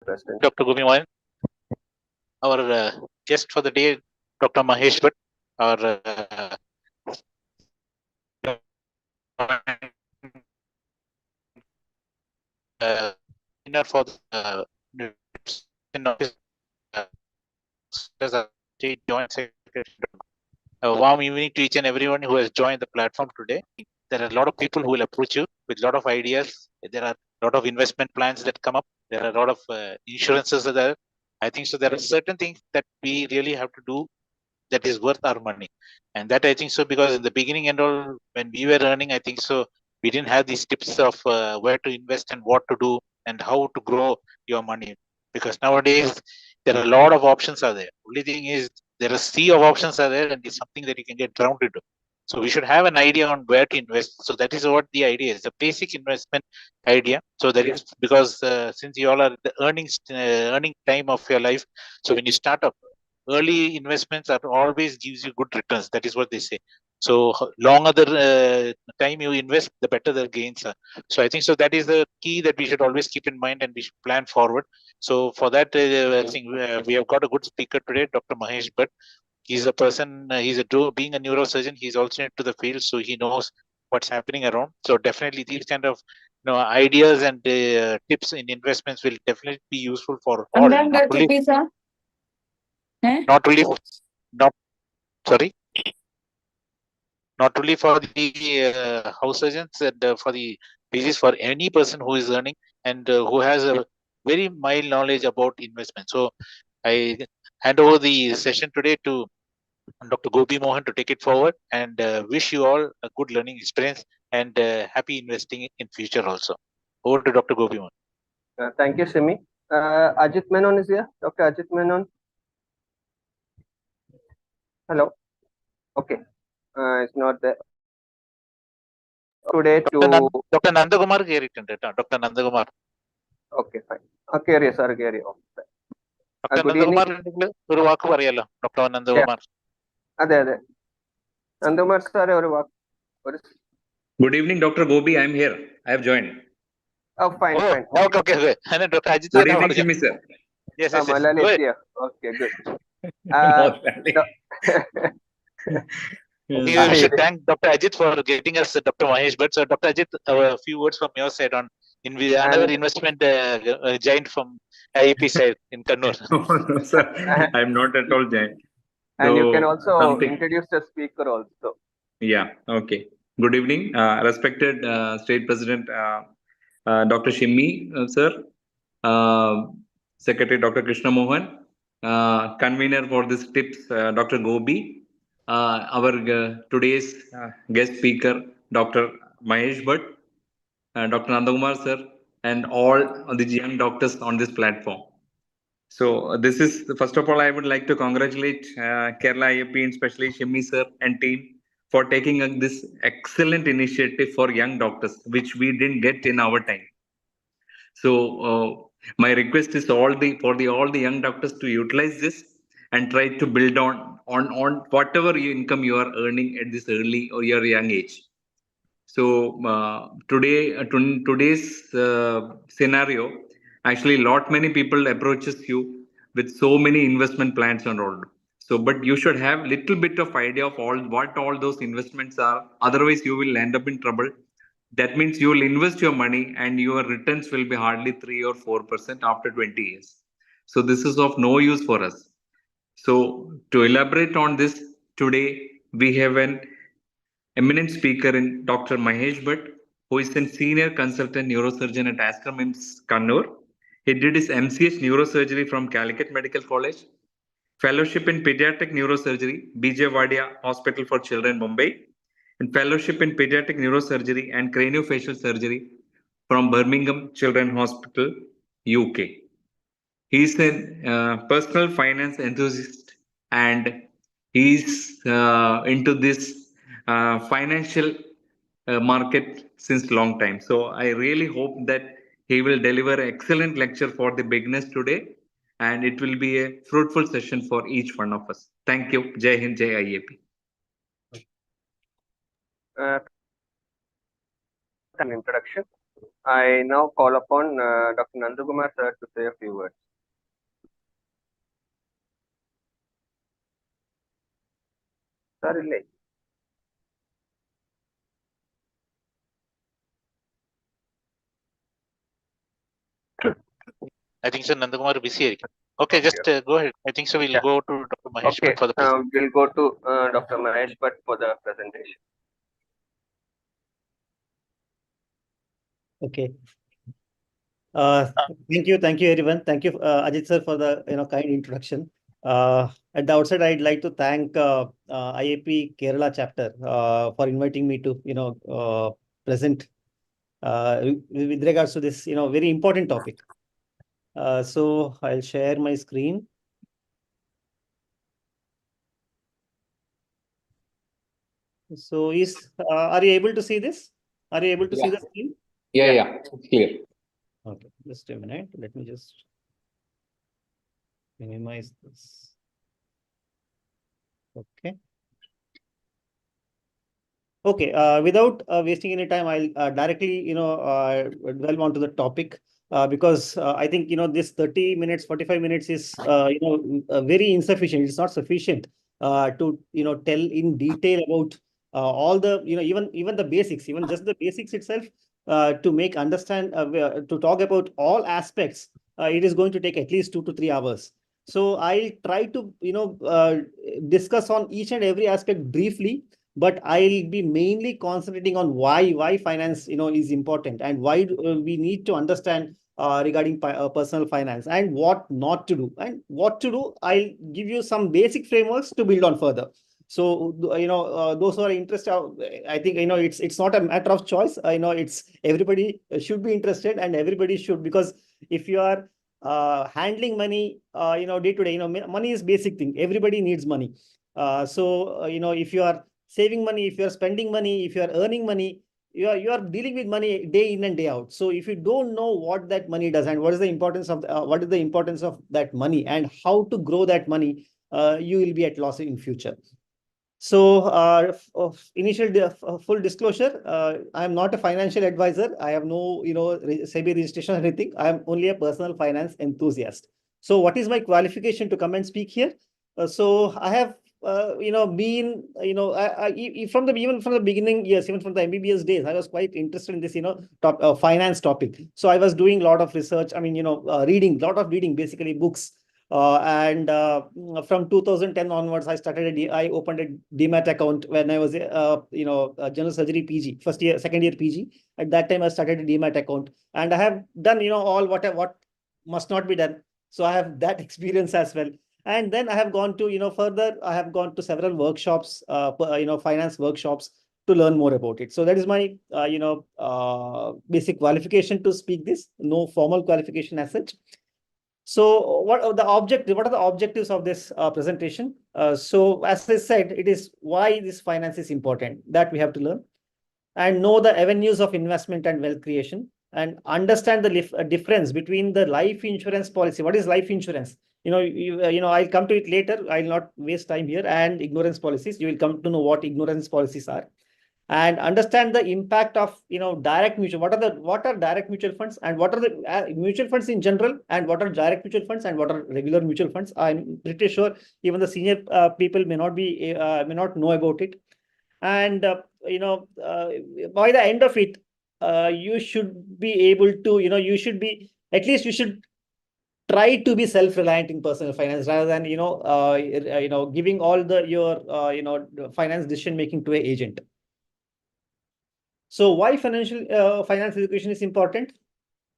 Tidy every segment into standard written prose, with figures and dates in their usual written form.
President. Dr. Gumi Mohan. Our guest for the day, Dr. Mahesh Bhatt, our winner for the state joint secretary. A warm evening to each and everyone who has joined the platform today. There are a lot of people who will approach you with a lot of ideas. There are a lot of investment plans that come up. There are a lot of insurances that are. I think so. There are certain things that we really have to do that is worth our money. And that I think so, because in the beginning and all, when we were earning, I think so, we didn't have these tips of where to invest and what to do and how to grow your money. Because nowadays, there are a lot of options are there. Only thing is, there are a sea of options are there, and it's something that you can get drowned into. So we should have an idea on where to invest. So that is what the idea is, the basic investment idea. So that is because since you all are the earning time of your life, so when you start up, early investments are always gives you good returns. That is what they say. So longer the time you invest, the better the gains are. So I think so that is the key that we should always keep in mind, and we should plan forward. So for that, I think we have got a good speaker today, Dr. Mahesh Bhatt. He's a person. Being a neurosurgeon, he's also into the field, so he knows what's happening around. So definitely these kind of ideas and tips in investments will definitely be useful for all, not only not sorry, not only for the house surgeons and for the basis for any person who is earning and who has a very mild knowledge about investment. So I hand over the session today to Dr. Gopi Mohan to take it forward, and wish you all a good learning experience and happy investing in future also. Over to Dr. Gopi Mohan. Thank you, Simi. Ajit Menon is here. Dr. Ajit Menon. Hello. Okay. It's not there. Today to Dr. Nandakumar കേറിയിട്ടുണ്ട് കേട്ടോ. Dr. Nandakumar. Okay, fine. കേറിയോ sir കേറിയോ? Dr. Nandakumar ഉണ്ടെങ്കിൽ ഒരു വാക്ക് പറയാലോ. Dr. Nandakumar. അതെ അതെ. Nandakumar സാറേ ഒരു വാക്ക്. Good evening, Dr. Gopi. I'm here. I have joined. Oh, fine, fine. Okay. And Dr. Ajit. Good evening, Simi sir. Yes. Okay, good. We should thank Dr. Ajit for getting us Dr. Mahesh Bhatt. So, Dr. Ajit, a few words from your side on another investment giant from IAP side in Kannur. No, sir. I'm not at all giant. And you can also introduce the speaker also. Yeah, okay. Good evening, respected State President Dr. Shimmi, sir, Secretary Dr. Krishna Mohan, convener for this tips, Dr. Gopi, our today's guest speaker, Dr. Mahesh Bhatt, Dr. Nandakumar sir, and all the young doctors on this platform. So this is, first of all, I would like to congratulate Kerala IAP, especially Shimmi sir and team, for taking this excellent initiative for young doctors, which we didn't get in our time. So my request is all the young doctors to utilize this and try to build on whatever income you are earning at this early or your young age. So today's scenario, actually, many people approaches you with so many investment plans and all. So, but you should have little bit of idea of what all those investments are. Otherwise, you will end up in trouble. That means you will invest your money and your returns will be hardly 3 or 4% after 20 years. So this is of no use for us. So to elaborate on this, today we have an eminent speaker in Dr. Mahesh Bhatt, who is a senior consultant neurosurgeon at Asker MIMS Kannur. He did his MCH neurosurgery from Calicut Medical College, fellowship in pediatric neurosurgery, BJ Wadia Hospital for Children, Mumbai, and fellowship in pediatric neurosurgery and craniofacial surgery from Birmingham Children's Hospital, UK. He is a personal finance enthusiast, and he's into this financial market since long time. So I really hope that he will deliver an excellent lecture for the beginners today, and it will be a fruitful session for each one of us. Thank you. Jai Hind, Jai IAP. An introduction. I now call upon Dr. Nandakumar sir to say a few words. Sir, illai. I think so. Nandakumar busy. Okay, just go ahead. I think so. We'll Yeah. go to Dr. Mahesh Okay, for the presentation. we'll go to Dr. Mahesh Bhatt for the presentation. Okay. Thank you, everyone. Thank you, Ajit sir, for the kind introduction. At the outset, I'd like to thank IAP Kerala chapter for inviting me to present with regards to this very important topic. So I'll share my screen. So are you able to see this? Are you able to see the screen? Yeah, it's clear. Okay, just a minute. Let me just minimize this. Okay. Okay, without wasting any time, I'll directly, delve onto the topic because I think, this 30 minutes, 45 minutes is, very insufficient. It's not sufficient to, tell in detail about all the, even the basics, even just the basics itself to make understand, to talk about all aspects. It is going to take at least 2 to 3 hours. So I'll try to, discuss on each and every aspect briefly, but I'll be mainly concentrating on why finance is important and why we need to understand regarding personal finance and what not to do and what to do. I'll give you some basic frameworks to build on further. So those who are interested, I think it's not a matter of choice. It's everybody should be interested and everybody should, because if you are handling money day to day, money is basic thing. Everybody needs money. So if you are saving money, if you're spending money, if you're earning money, you are dealing with money day in and day out. So if you don't know what that money does and what is the importance of that money and how to grow that money, you will be at loss in future. So, full disclosure, I am not a financial advisor. I have no, SEBI registration or anything. I am only a personal finance enthusiast. So, what is my qualification to come and speak here? So, I have, been, even from the beginning, yes, even from the MBBS days, I was quite interested in this, finance topic. So, I was doing a lot of research. I mean, reading, basically books. And from 2010 onwards, I opened a Demat account when I was a general surgery PG, second year PG. At that time, I started a Demat account, and I have done all what must not be done. So I have that experience as well. And then I have gone to further. I have gone to several workshops, finance workshops to learn more about it. So that is my basic qualification to speak this. No formal qualification as such. So what are the objectives of this presentation? So as I said, it is why this finance is important that we have to learn and know the avenues of investment and wealth creation and understand the difference between the life insurance policy. What is life insurance? I'll come to it later. I'll not waste time here. And ignorance policies. You will come to know what ignorance policies are and understand the impact of direct mutual. What are direct mutual funds and what are the mutual funds in general, and what are direct mutual funds and what are regular mutual funds? I'm pretty sure even the senior people may not know about it. And by the end of it, you should be able to you should be, at least you should try to be self-reliant in personal finance rather than giving all your finance decision making to an agent. So why finance education is important?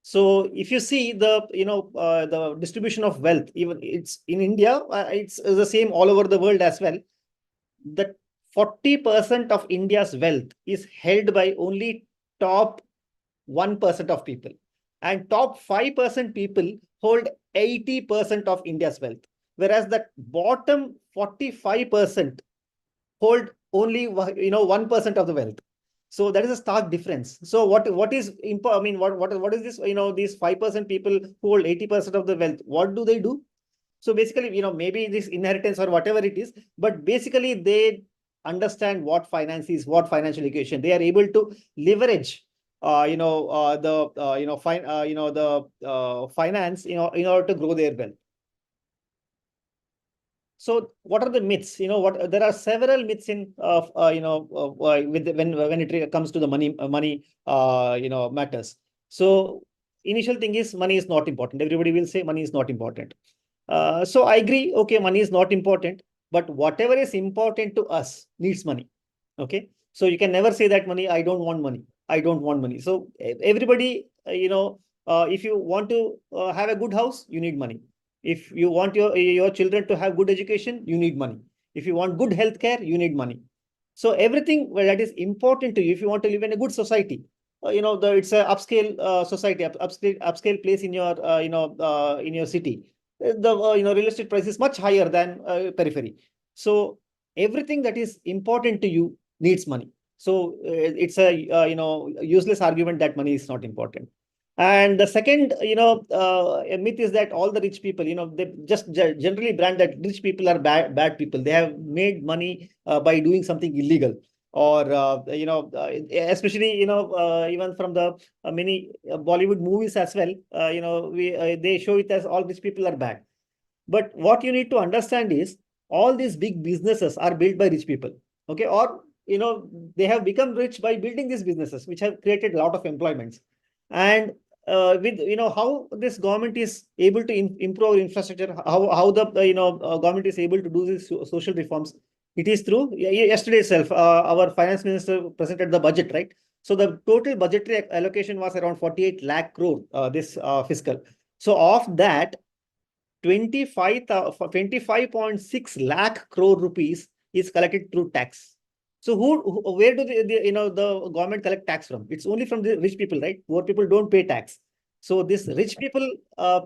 So if you see the distribution of wealth, even it's in India, it's the same all over the world as well. That 40% of India's wealth is held by only top 1% of people, and top 5% people hold 80% of India's wealth, whereas the bottom 45% hold only 1% of the wealth. So that is a stark difference. So what is I mean, what is this? These 5% people who hold 80% of the wealth, what do they do? So basically, maybe this inheritance or whatever it is, but basically they understand what finance is, what financial education. They are able to leverage finance, in order to grow their wealth. So what are the myths? There are several myths in when it comes to the money matters. So initial thing is money is not important. Everybody will say money is not important. So I agree. Okay, money is not important, but whatever is important to us needs money. Okay, so you can never say that money. I don't want money. I don't want money. So everybody, if you want to have a good house, you need money. If you want your children to have good education, you need money. If you want good healthcare, you need money. So everything that is important to you, if you want to live in a good society, it's a upscale society, upscale place in your in your city. The real estate price is much higher than periphery. So everything that is important to you needs money. So it's a useless argument that money is not important. And the second, myth is that all the rich people, they just generally brand that rich people are bad people. They have made money by doing something illegal, or especially even from the many Bollywood movies as well. They show it as all rich people are bad. But what you need to understand is all these big businesses are built by rich people. Okay, or they have become rich by building these businesses, which have created a lot of employments. And with how this government is able to improve infrastructure, how the government is able to do these social reforms, it is through yesterday itself our finance minister presented the budget, right? So the total budgetary allocation was around 48 lakh crore this fiscal. So of that, 25.6 lakh crore rupees is collected through tax. So where do the government collect tax from? It's only from the rich people, right? Poor people don't pay tax. So this rich people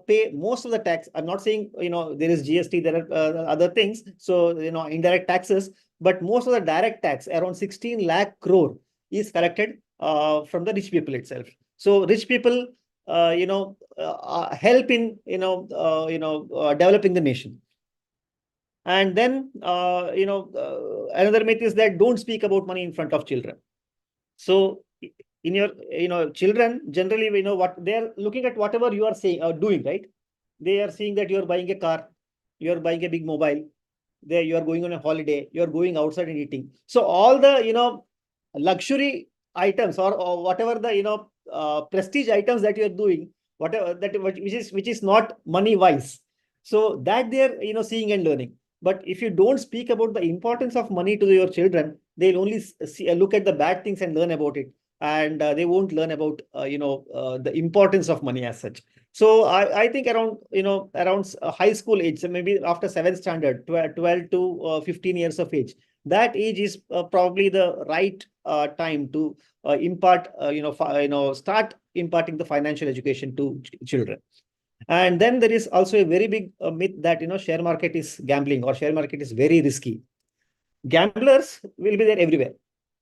pay most of the tax. I'm not saying there is GST, there are other things. So indirect taxes, but most of the direct tax, around 16 lakh crore, is collected from the rich people itself. So rich people help in developing the nation. And then another myth is that don't speak about money in front of children. So in your children generally, what they are looking at, whatever you are saying or doing, right? They are seeing that you are buying a car, you are buying a big mobile, there you are going on a holiday, you are going outside and eating. So all the luxury items, or whatever the prestige items that you are doing, whatever that which is not money wise, so that they are seeing and learning. But if you don't speak about the importance of money to your children, they'll only look at the bad things and learn about it, and they won't learn about the importance of money as such. So I think around high school age, so maybe after 7th standard, 12 to 15 years of age, that age is probably the right time to impart start imparting the financial education to children. And then there is also a very big myth that share market is gambling, or share market is very risky. Gamblers will be there everywhere.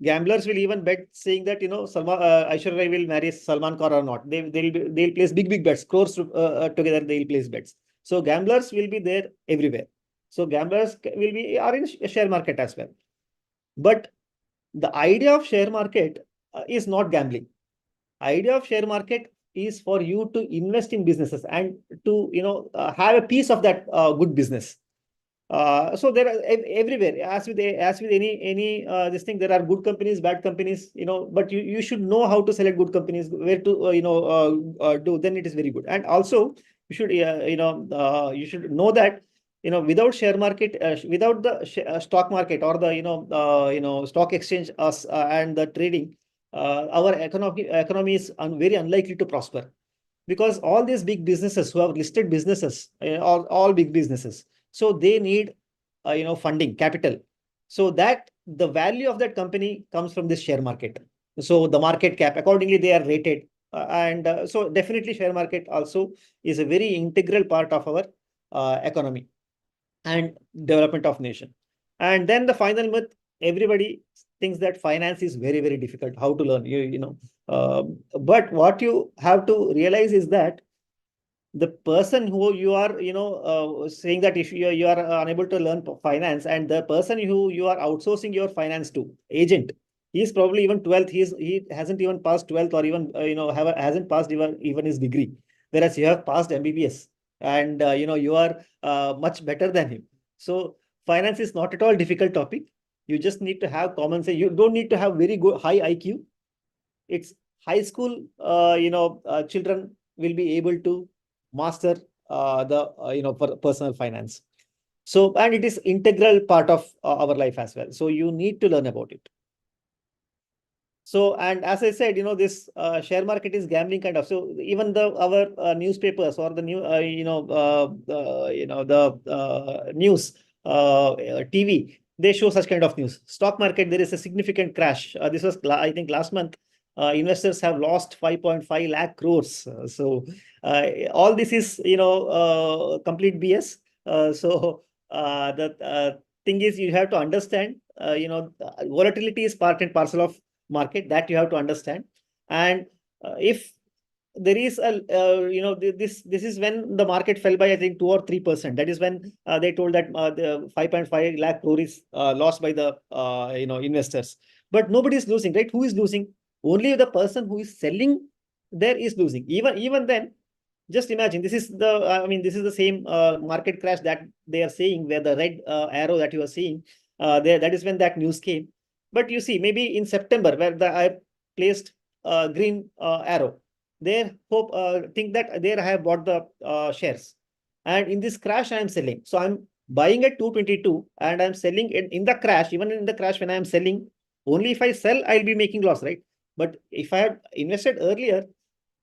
Gamblers will even bet saying that Aishwarya Rai will marry Salman Khan or not. They'll place big bets, crores together. They'll place bets. So gamblers will be there everywhere. So gamblers are in share market as well. But the idea of share market is not gambling. Idea of share market is for you to invest in businesses and to have a piece of that good business. So there are everywhere, as with any this thing, there are good companies, bad companies, but you should know how to select good companies, where to do, then it is very good. And also you should you should know that without share market, without the stock market, or the stock exchange and the trading, our economy is very unlikely to prosper, because all these big businesses who have listed businesses, all big businesses, so they need funding, capital, so that the value of that company comes from this share market. So the market cap, accordingly they are rated, and so definitely share market also is a very integral part of our economy and development of nation. And then the final myth, everybody thinks that finance is very difficult, how to learn, but what you have to realize is that the person who you are saying that if you are unable to learn finance, and the person who you are outsourcing your finance to, agent, He's probably even 12th. He hasn't even passed 12th, or even hasn't passed even his degree. Whereas you have passed MBBS, and you are much better than him. So finance is not at all difficult topic. You just need to have common sense. You don't need to have very good high IQ. It's high school children will be able to master the personal finance. So, and it is integral part of our life as well. So you need to learn about it. So, and as I said, this share market is gambling kind of. So even our newspapers or the new, the news, TV, they show such kind of news. Stock market, there is a significant crash. This was, I think, last month. Investors have lost 5.5 lakh crores. All this is, complete BS. The thing is, you have to understand, volatility is part and parcel of market, that you have to understand. And if there is this is when the market fell by, I think, 2 or 3%. That is when they told that the 5.5 lakh crore is lost by the investors. But nobody is losing, right? Who is losing? Only the person who is selling there is losing. Even then, just imagine, this is the same market crash that they are saying, where the red arrow that you are seeing there, that is when that news came. But you see, maybe in September, where I placed green arrow, they think that there I have bought the shares, and in this crash I am selling. So I'm buying at 222 and I'm selling it in the crash. Even in the crash, when I am selling, only if I sell, I'll be making loss, right? But if I had invested earlier,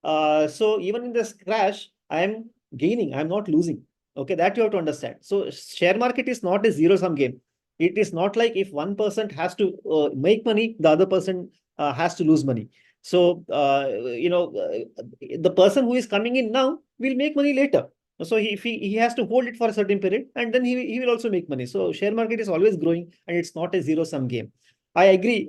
so even in this crash, I am gaining, I'm not losing. Okay, that you have to understand. So share market is not a zero-sum game. It is not like if one person has to make money, the other person has to lose money. So, the person who is coming in now will make money later. So if he has to hold it for a certain period, and then he will also make money. So share market is always growing, and it's not a zero-sum game. I agree,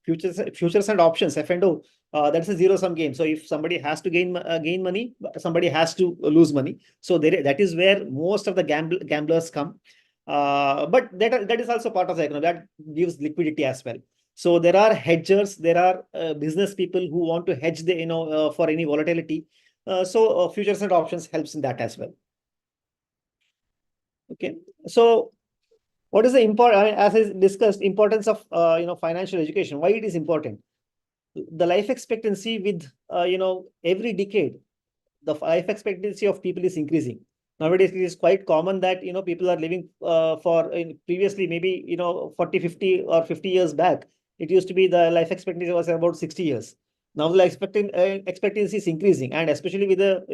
futures and options, F&O, that's a zero-sum game. So if somebody has to gain money, somebody has to lose money. So that is where most of the gamblers come. But that is also part of the economy, that gives liquidity as well. So there are hedgers, there are business people who want to hedge for any volatility. So futures and options helps in that as well. Okay, so what is the as I discussed, importance of financial education? Why it is important? The life expectancy with every decade, the life expectancy of people is increasing. Nowadays, it is quite common that people are living previously, maybe 40, 50 or 50 years back, it used to be the life expectancy was about 60 years. Now the life expectancy is increasing, and especially with the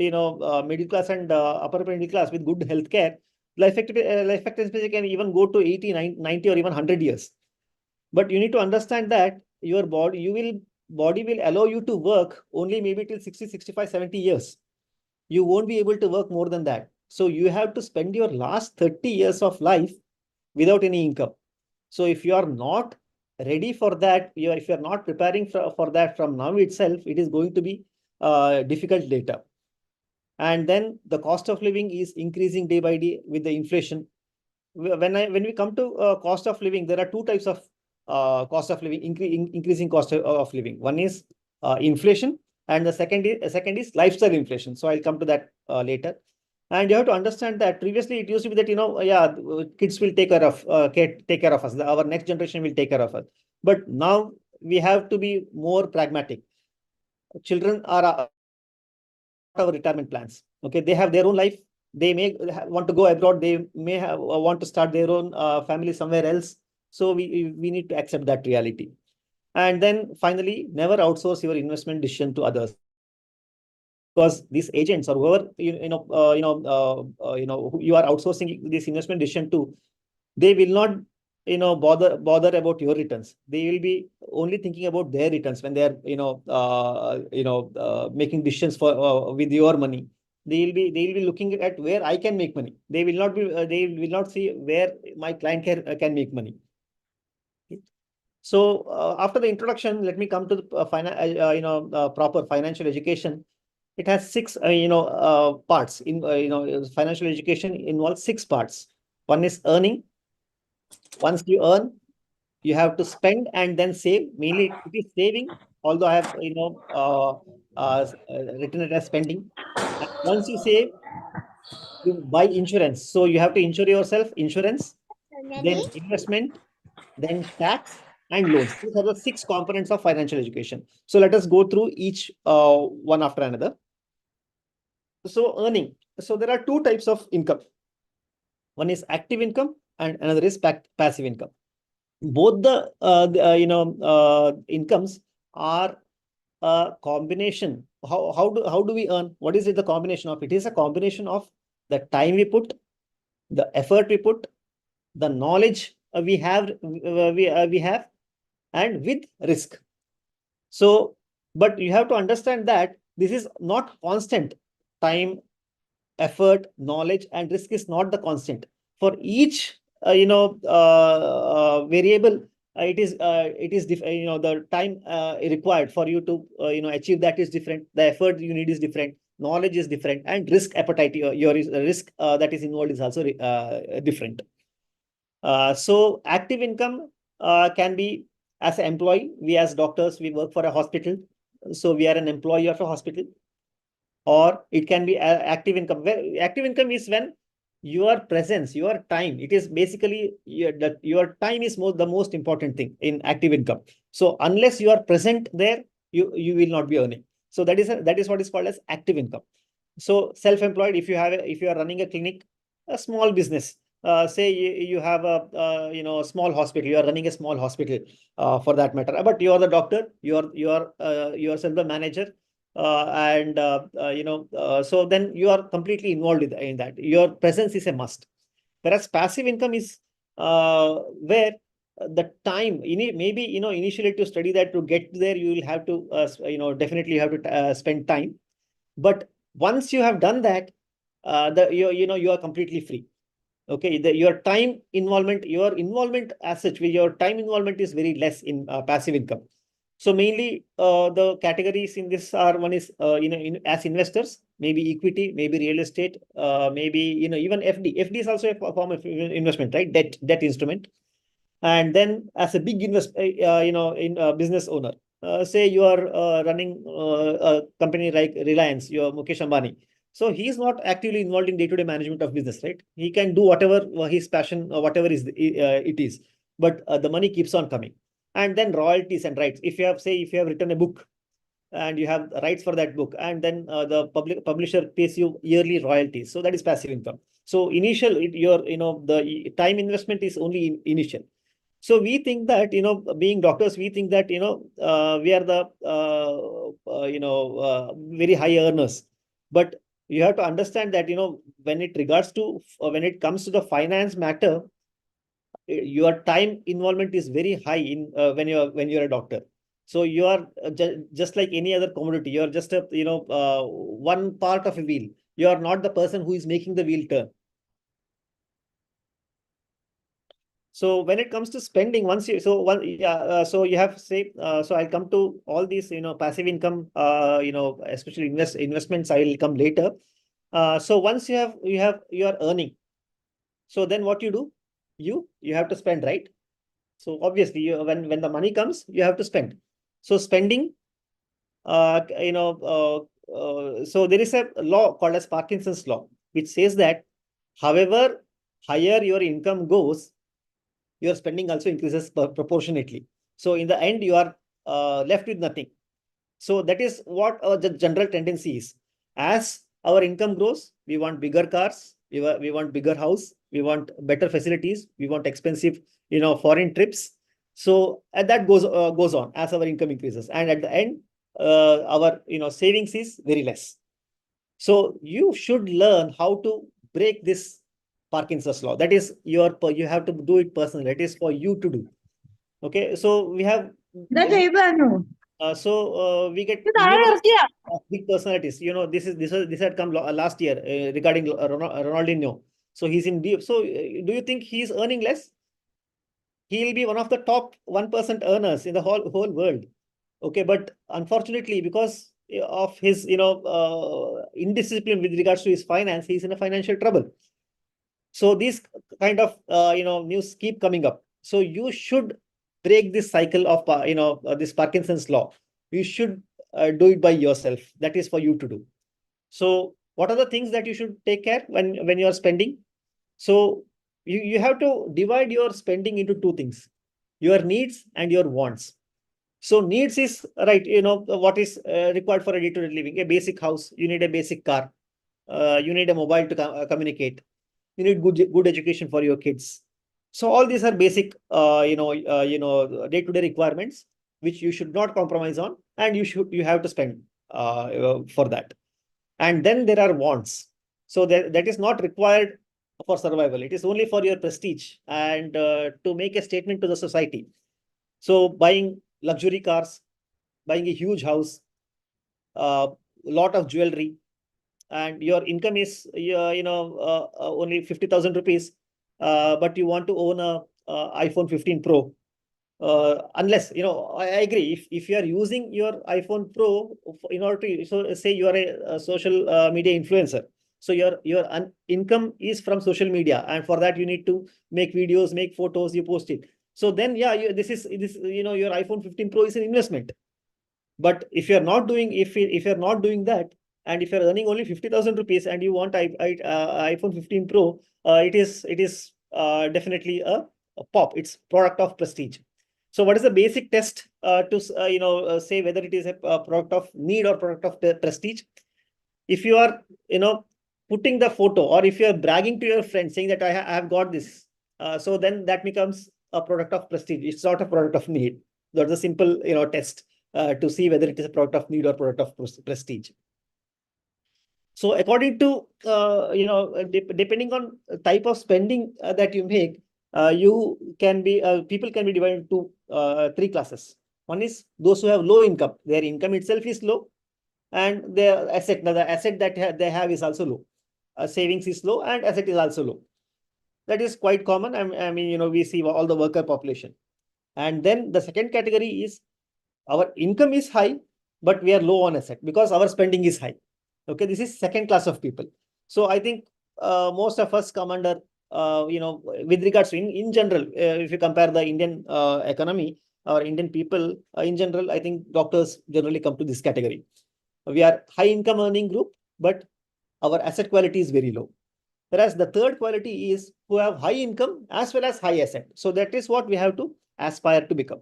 middle class and upper middle class with good healthcare, life expectancy can even go to 80, 90 or even 100 years. But you need to understand that your body will allow you to work only maybe till 60, 65, 70 years. You won't be able to work more than that. So you have to spend your last 30 years of life without any income. So if you are not ready for that, if you are not preparing for that from now itself, it is going to be difficult later. And then the cost of living is increasing day by day with the inflation. When we come to cost of living, there are two types of cost of living, increasing cost of living. One is inflation, and the second is lifestyle inflation. So I'll come to that later. And you have to understand that previously it used to be that kids will take care of us. Our next generation will take care of us. But now we have to be more pragmatic. Children are our retirement plans. Okay, they have their own life. They may want to go abroad. They may want to start their own family somewhere else. So we need to accept that reality. And then finally, never outsource your investment decision to others, because these agents or whoever who you are outsourcing this investment decision to, they will not bother about your returns. They will be only thinking about their returns when they are making decisions for with your money. They'll be looking at where I can make money. They will not see where my client can make money. So after the introduction, let me come to the proper financial education. It has 6 parts. Financial education involves 6 parts. One is earning. Once you earn, You have to spend and then save. Mainly it is saving, although I have, written it as spending. And once you save, you buy insurance. So you have to insure yourself, insurance, then investment, then tax and loans. These are the 6 components of financial education. So let us go through each one after another. So earning. So there are 2 types of income. One is active income and another is passive income. Both the incomes are a combination. How do we earn? What is it the combination of? It is a combination of the time we put, the effort we put, the knowledge we have, and with risk. So, but you have to understand that this is not constant. Time, effort, knowledge, and risk is not the constant. For each, variable, it is the time required for you to achieve that is different. The effort you need is different. Knowledge is different, and risk appetite, your risk that is involved is also different. So active income can be as an employee. We as doctors, we work for a hospital, so we are an employee of a hospital. Or it can be active income. Where active income is when your presence, your time, it is basically your time is the most important thing in active income. So unless you are present there, you will not be earning. So that is what is called as active income. So self-employed, if you are running a clinic, a small business, say you have a small hospital, you are running a small hospital, for that matter, but you are the doctor, you are yourself the manager, so then you are completely involved in that. Your presence is a must. Whereas passive income is where the time, maybe initially to study that, to get there, you will have to definitely you have to spend time. But once you have done that, you are completely free. Okay, your time involvement, your involvement as such, your time involvement is very less in passive income. So mainly the categories in this are, one is as investors, maybe equity, maybe real estate, maybe even FD. FD is also a form of investment, right? Debt instrument. And then as a big business owner, say you are running a company like Reliance, your Mukesh Ambani. So he is not actively involved in day-to-day management of business, right? He can do whatever his passion or whatever it is, but the money keeps on coming. And then royalties and rights. If you have written a book and you have rights for that book, and then the publisher pays you yearly royalties, so that is passive income. So initial, the time investment is only initial. So we think that, being doctors, we think that, we are the, very high earners. But you have to understand that, when it comes to the finance matter, your time involvement is very high in when you're a doctor. So you are just like any other commodity. You're just a, one part of a wheel. You are not the person who is making the wheel turn. So when it comes to spending, so you have so I'll come to all these, passive income, especially investments, I will come later. So once you are earning, so then what you do, you have to spend, right? So obviously, when the money comes, you have to spend. So spending, so there is a law called as Parkinson's law, which says that however higher your income goes, your spending also increases proportionately. So in the end, you are left with nothing. So that is what the general tendency is. As our income grows, we want bigger cars, we want bigger house, we want better facilities, we want expensive, foreign trips. So and that goes on as our income increases, and at the end, our savings is very less. So you should learn how to break this Parkinson's law. That is you have to do it personally. It is for you to do. Okay, so we have we get big personalities. This had come last year regarding Ronaldinho. So he's in deep. So do you think he's earning less? He will be one of the top 1% earners in the whole world. Okay, but unfortunately, because of his indiscipline with regards to his finance, he's in a financial trouble. So these kind of news keep coming up. So you should break this cycle of this Parkinson's law, you should do it by yourself. That is for you to do. So what are the things that you should take care when you are spending? So you have to divide your spending into two things: your needs and your wants. So needs is right, what is required for a day-to-day living: a basic house, you need a basic car, you need a mobile to communicate, you need good education for your kids. So all these are basic day-to-day requirements which you should not compromise on, and you have to spend for that. And then there are wants. So that is not required for survival. It is only for your prestige and to make a statement to the society. So buying luxury cars, buying a huge house, lot of jewelry, and your income is only 50,000 rupees, but you want to own a iPhone 15 Pro. Unless, I agree, if you are using your iPhone Pro in order to, so say you are a social media influencer, so your income is from social media, and for that you need to make videos, make photos, you post it. So then, yeah, this your iPhone 15 Pro is an investment. But if you're not doing, if you're not doing that, and if you're earning only 50,000 rupees and you want iPhone 15 Pro, it is definitely a pop. It's product of prestige. So what is the basic test to say whether it is a product of need or product of prestige? If you are putting the photo, or if you are bragging to your friends saying that I have got this, so then that becomes a product of prestige. It's not a product of need. That's a simple test to see whether it is a product of need or product of prestige. So according to depending on type of spending that you make, people can be divided into three classes. One is those who have low income. Their income itself is low, and their the asset that they have is also low. Savings is low, and asset is also low. That is quite common. I mean, we see all the worker population. And then the second category is our income is high, but we are low on asset because our spending is high. Okay, this is second class of people. So I think most of us come under, with regards to in general, if you compare the Indian economy or Indian people in general, I think doctors generally come to this category. We are high income earning group, but our asset quality is very low. Whereas the third quality is who have high income as well as high asset. So that is what we have to aspire to become.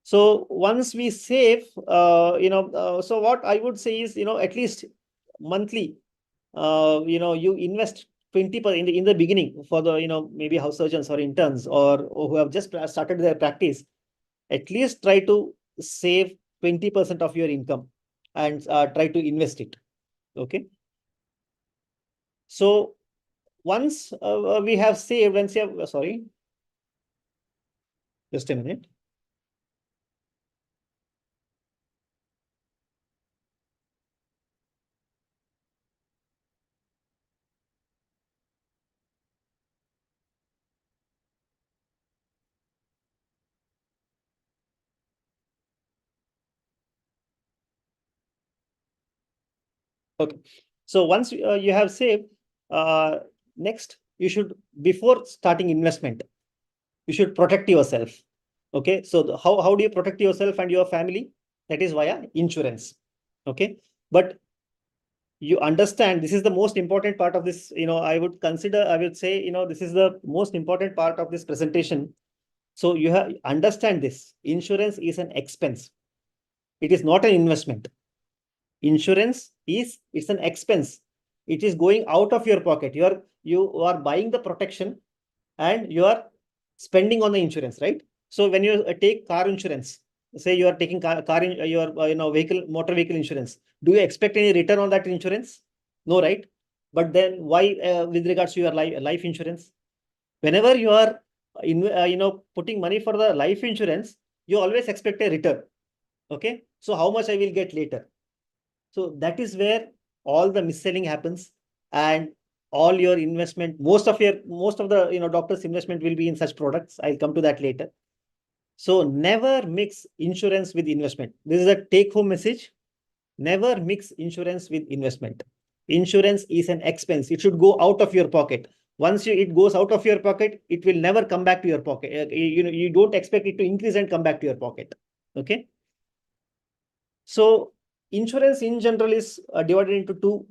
So once we save, so what I would say is, at least monthly, you invest 20% in the beginning for the, maybe house surgeons or interns or who have just started their practice. At least try to save 20% of your income and try to invest it. Okay. So once we have saved and say, sorry, just a minute. Okay. So once you have saved, next you should, before starting investment, you should protect yourself. Okay. So how do you protect yourself and your family? That is via insurance. Okay. But you understand, this is the most important part of this, I would say, this is the most important part of this presentation. So you have understand this. Insurance is an expense. It is not an investment. Insurance it's an expense. It is going out of your pocket. You are buying the protection and you are spending on the insurance, right? So when you take car insurance, say you are taking motor vehicle insurance, do you expect any return on that insurance? No, right? But then why with regards to your life insurance? Whenever you are putting money for the life insurance, you always expect a return. Okay, so how much I will get later? So that is where all the mis-selling happens, and all your investment, most of the doctor's investment will be in such products. I'll come to that later. So never mix insurance with investment. This is a take-home message. Never mix insurance with investment. Insurance is an expense. It should go out of your pocket. Once it goes out of your pocket, it will never come back to your pocket. You don't expect it to increase and come back to your pocket. Okay. So insurance in general is divided into two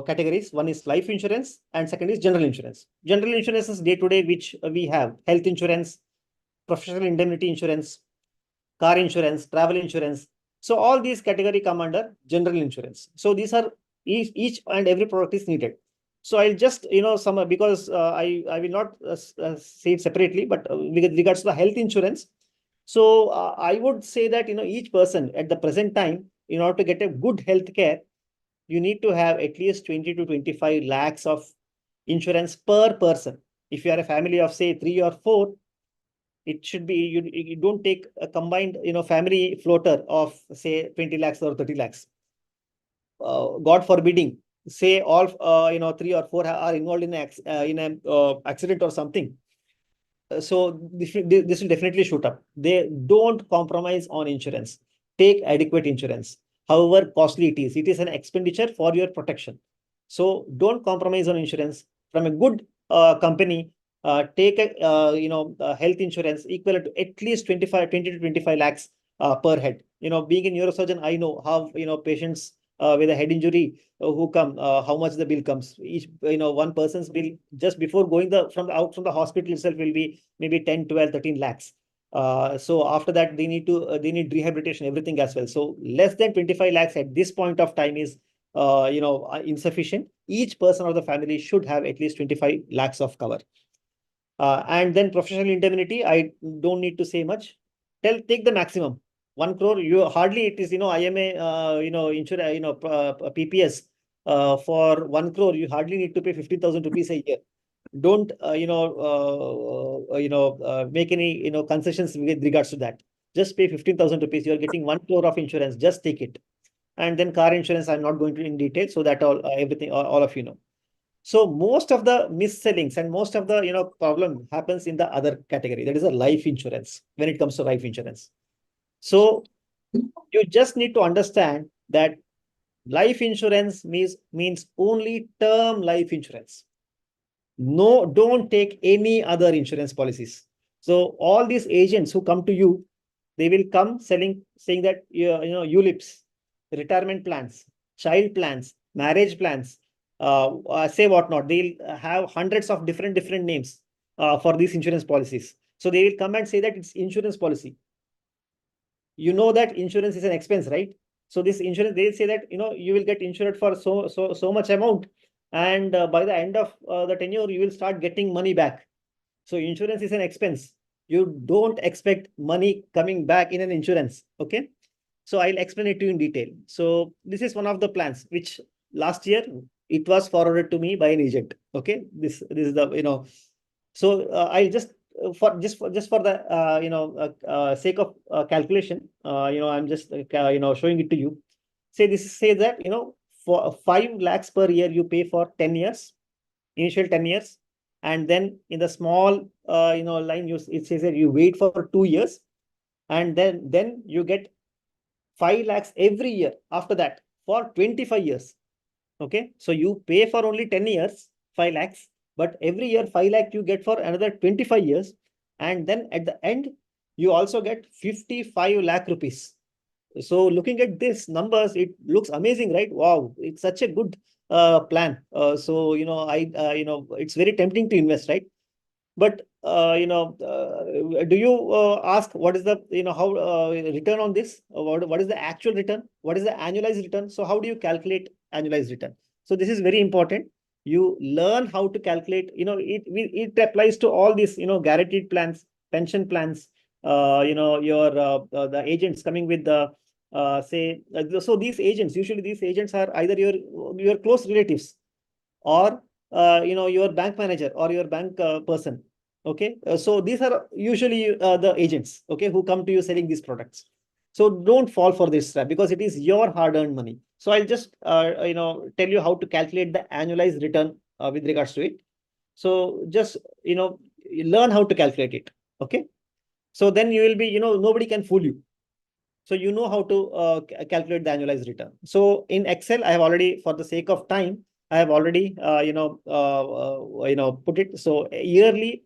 categories. One is life insurance and second is general insurance. General insurance is day to day, which we have health insurance, professional indemnity insurance, car insurance, travel insurance. So all these category come under general insurance. So these are each and every product is needed. So I'll just some because I will not say it separately, but with regards to the health insurance. So I would say that each person at the present time, in order to get a good health care, you need to have at least 20 to 25 lakhs of insurance per person. If you are a family of say 3 or 4, it should be you don't take a combined family floater of say 20 lakhs or 30 lakhs. God forbidding, say all 3 or 4 are involved in an accident or something. So this will definitely shoot up. They don't compromise on insurance. Take adequate insurance. However costly it is an expenditure for your protection. So don't compromise on insurance. From a good company, take a health insurance equivalent to at least 20 to 25 lakhs per head. Being a neurosurgeon, I know how patients with a head injury who come, how much the bill comes. Each one person's bill just before going from the hospital itself will be maybe 10, 12, 13 lakhs. So after that they need rehabilitation, everything as well. So less than 25 lakhs at this point of time is insufficient. Each person of the family should have at least 25 lakhs of cover. And then professional indemnity, I don't need to say much. Take the maximum. 1 crore, you hardly it is, IMA, PPS, for 1 crore, you hardly need to pay 15,000 rupees a year. Don't, make any, concessions with regards to that. Just pay 15,000 rupees. You're getting 1 crore of insurance. Just take it. And then car insurance, I'm not going to in detail. So that everything, all of you know. So most of the mis-sellings and most of the problem happens in the other category. That is a life insurance when it comes to life insurance. So you just need to understand that life insurance means only term life insurance. No, don't take any other insurance policies. So all these agents who come to you, they will come saying that ULIPs, retirement plans, child plans, marriage plans, say whatnot. They'll have hundreds of different names for these insurance policies. So they will come and say that it's insurance policy. You know that insurance is an expense, right? So this insurance, they'll say that you will get insured for so much amount, and by the end of the tenure, you will start getting money back. So insurance is an expense. You don't expect money coming back in an insurance. Okay. So I'll explain it to you in detail. So this is one of the plans which last year it was forwarded to me by an agent. Okay. This is the, so I'll just for the sake of calculation, I'm just showing it to you. Say that for 5 lakhs per year you pay for 10 years, initial 10 years, and then in the small line it says that you wait for 2 years, and then you get 5 lakhs every year after that for 25 years. Okay, so you pay for only 10 years 5 lakhs, but every year 5 lakh you get for another 25 years, and then at the end you also get 55 lakh rupees. So looking at these numbers, it looks amazing, right? Wow, it's such a good plan. So it's very tempting to invest, right? But do you ask what is the how return on this? What is the actual return? What is the annualized return? So how do you calculate annualized return? So this is very important. You learn how to calculate. It applies to all these guaranteed plans, pension plans. The agents coming with the so these agents, usually these agents are either your close relatives or your bank manager or your bank person. Okay, so these are usually the agents, okay, who come to you selling these products. So don't fall for this trap because it is your hard-earned money. So I'll just tell you how to calculate the annualized return with regards to it. So just learn how to calculate it. Okay, so then you will be nobody can fool you. So how to calculate the annualized return. So in Excel, I have already, for the sake of time, I have already, put it. So yearly,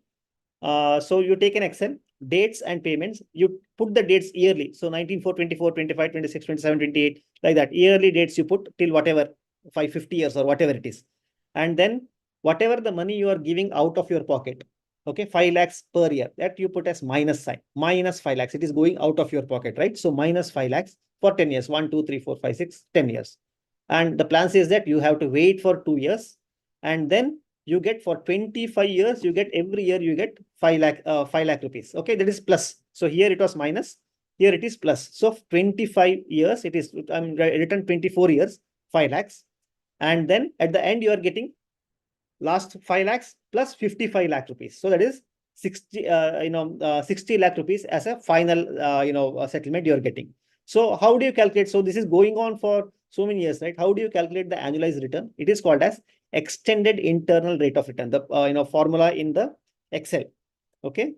so you take an Excel, dates and payments, you put the dates yearly. So 19, 24, 25, 26, 27, 28, like that. Yearly dates you put till whatever, 550 years or whatever it is. And then whatever the money you are giving out of your pocket, okay, 5 lakhs per year, that you put as minus sign, minus 5 lakhs. It is going out of your pocket, right? So minus 5 lakhs for 10 years, 1, 2, 3, 4, 5, 6, 10 years. And the plan says that you have to wait for 2 years, and then you get for 25 years, you get every year, you get 5 lakh rupees. Okay, that is plus. So here it was minus, here it is plus. So 25 years, it is, I'm written 24 years, 5 lakhs. And then at the end, you are getting last 5 lakhs plus 55 lakh rupees. So that is 60 lakh rupees as a final settlement you are getting. So how do you calculate? So this is going on for so many years, right? How do you calculate the annualized return? It is called as extended internal rate of return, the formula in the Excel. Okay,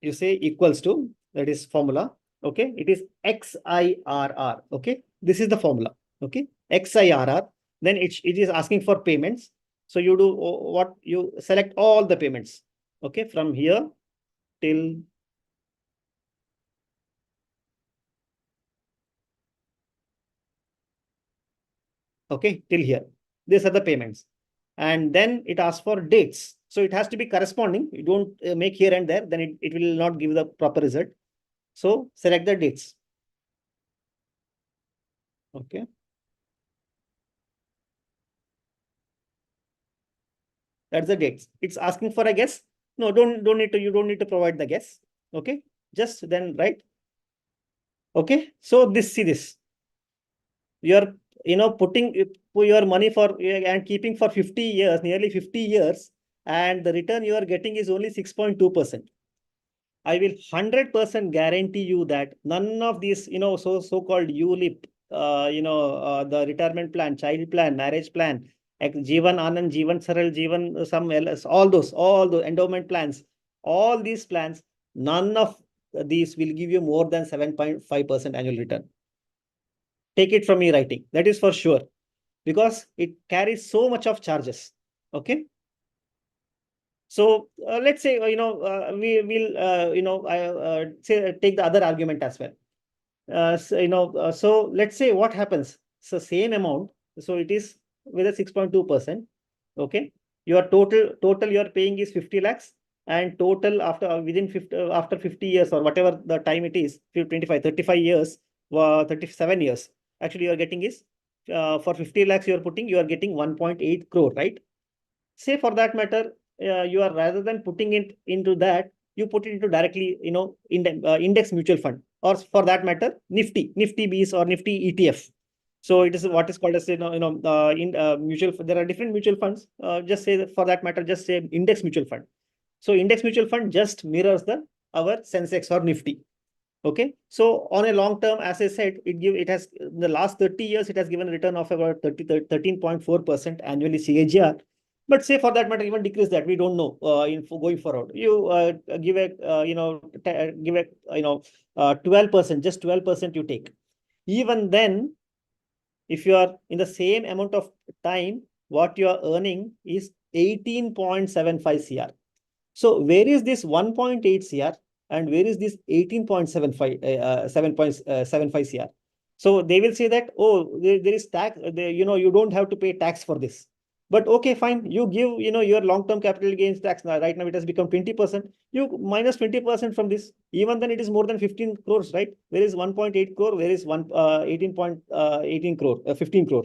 you say equals to, that is formula. Okay, it is XIRR. Okay, this is the formula. Okay, XIRR. Then it is asking for payments. So you do what? You select all the payments. Okay, from here till till here. These are the payments. And then it asks for dates. So it has to be corresponding. You don't make here and there, then it will not give the proper result. So select the dates. Okay. That's the dates. It's asking for a guess. No, you don't need to provide the guess. Okay. Just then write. Okay. So see this. You're putting your money for and keeping for 50 years, nearly 50 years, and the return you are getting is only 6.2%. I will 100% guarantee you that none of these, so-called ULIP, the retirement plan, child plan, marriage plan, Jeevan Anand, Jeevan Saral, Jeevan some else, all those endowment plans, all these plans, none of these will give you more than 7.5% annual return. Take it from me writing. That is for sure, because it carries so much of charges. Okay. So let's say, we will, say, take the other argument as well. So let's say what happens. So same amount. So it is with a 6.2%. Okay. Your total you are paying is 50 lakhs, and total after 50 years or whatever the time it is, 25, 35 years, 37 years. Actually, you are getting is for 50 lakhs you are getting 1.8 crore, right? Say for that matter, you are, rather than putting it into that, you put it into directly, index mutual fund, or for that matter, Nifty Bs or Nifty ETF. So it is what is called as, mutual. There are different mutual funds. Just say that for that matter, just say index mutual fund. So index mutual fund just mirrors our Sensex or Nifty. Okay, so on a long term, as I said, it has, in the last 30 years, it has given a return of about 13.4% annually CAGR. But say for that matter, even decrease that, we don't know going forward. You give a 12%, just 12% you take. Even then, if you are in the same amount of time, what you are earning is 18.75 CR. So where is this 1.8 CR and where is this 7.75 CR? So they will say that, oh, there is tax, you don't have to pay tax for this. But okay, fine. You give, your long-term capital gains tax. Now, right now it has become 20%. You minus 20% from this. Even then it is more than 15 crores, right? Where is 1.8 crore? Where is 18 crore, 15 crore?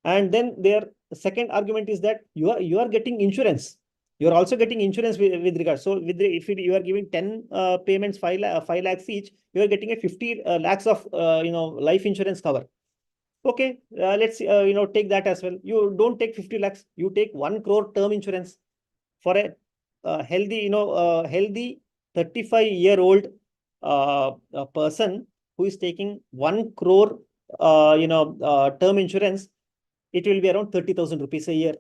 And then their second argument is that you are getting insurance. You are also getting insurance with regard. So if you are giving 10 payments, 5 lakhs each, you are getting a 50 lakhs of life insurance cover. Okay, let's take that as well. You don't take 50 lakhs. You take 1 crore term insurance for a healthy 35-year-old person who is taking 1 crore term insurance. It will be around 30,000 rupees a year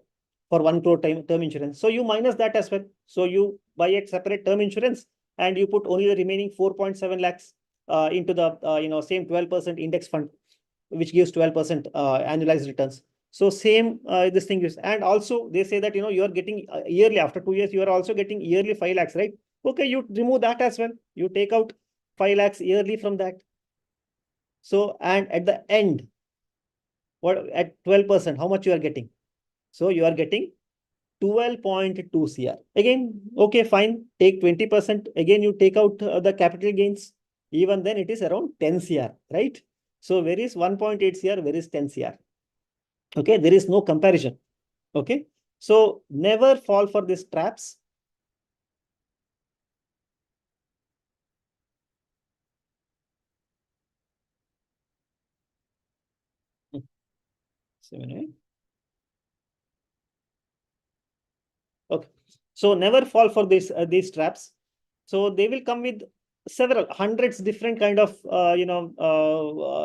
for 1 crore term insurance. So you minus that as well. So you buy a separate term insurance and you put only the remaining 4.7 lakhs into the same 12% index fund, which gives 12% annualized returns. So same this thing is, and also they say that you are getting yearly, after 2 years you are also getting yearly 5 lakhs, right? Okay, you remove that as well. You take out 5 lakhs yearly from that. So, and at the end, what at 12%, how much you are getting? So you are getting 12.2 CR. Again, okay, fine. Take 20%. Again, you take out the capital gains. Even then, it is around 10 CR, right? So where is 1.8 CR? Where is 10 CR? Okay, there is no comparison. Okay, so never fall for these traps. Hmm. 7, okay, so never fall for these traps. So they will come with several hundreds different kind of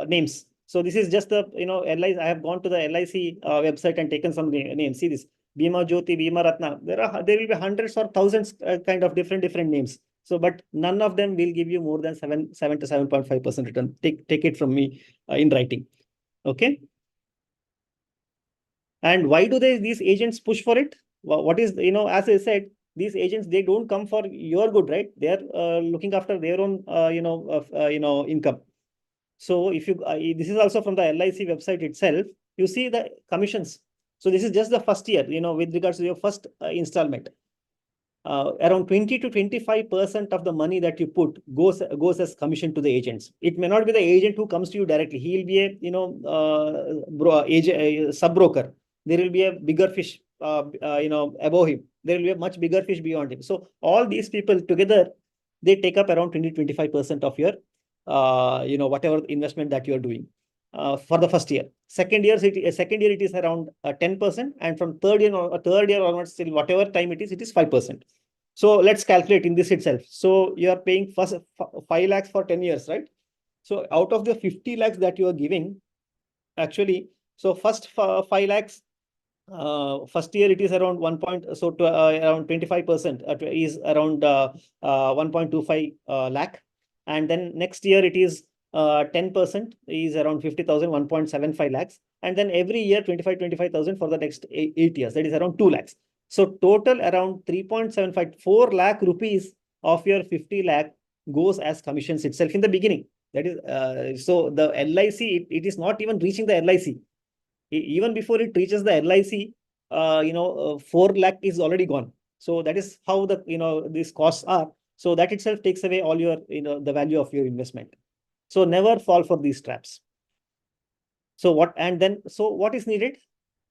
names. So this is just the LIC. I have gone to the LIC website and taken some names. See this Bima Jyoti, Bima Ratna. There will be hundreds or thousands kind of different names. So, but none of them will give you more than 7 to 7.5% return. Take it from me in writing. Okay. And why do these agents push for it? What is, as I said, these agents, they don't come for your good, right? They are looking after their own, income. So if you, this is also from the LIC website itself, you see the commissions. So this is just the first year, with regards to your first installment. Around 20 to 25% of the money that you put goes as commission to the agents. It may not be the agent who comes to you directly. He will be a sub broker. There will be a bigger fish, above him. There will be a much bigger fish beyond him. So all these people together, they take up around 20 to 25% of your, whatever investment that you are doing. For the first year. Second year it is around 10%, and from third year onwards till whatever time it is 5%. So let's calculate in this itself. So you are paying first 5 lakhs for 10 years, right? So out of the 50 lakhs that you are giving, actually, so first 5 lakhs, first year it is around around 25% is around 1.25 lakh, and then next year it is 10% is around 50,000, 1.75 lakhs, and then every year 25,000 for the next 8 years, that is around 2 lakhs. So total around 3.75 lakh rupees of your 50 lakh goes as commissions itself in the beginning. That is so the LIC, it is not even reaching the LIC. Even before it reaches the LIC, 4 lakh is already gone. So that is how these costs are. So that itself takes away all your, the value of your investment. So never fall for these traps. So what is needed?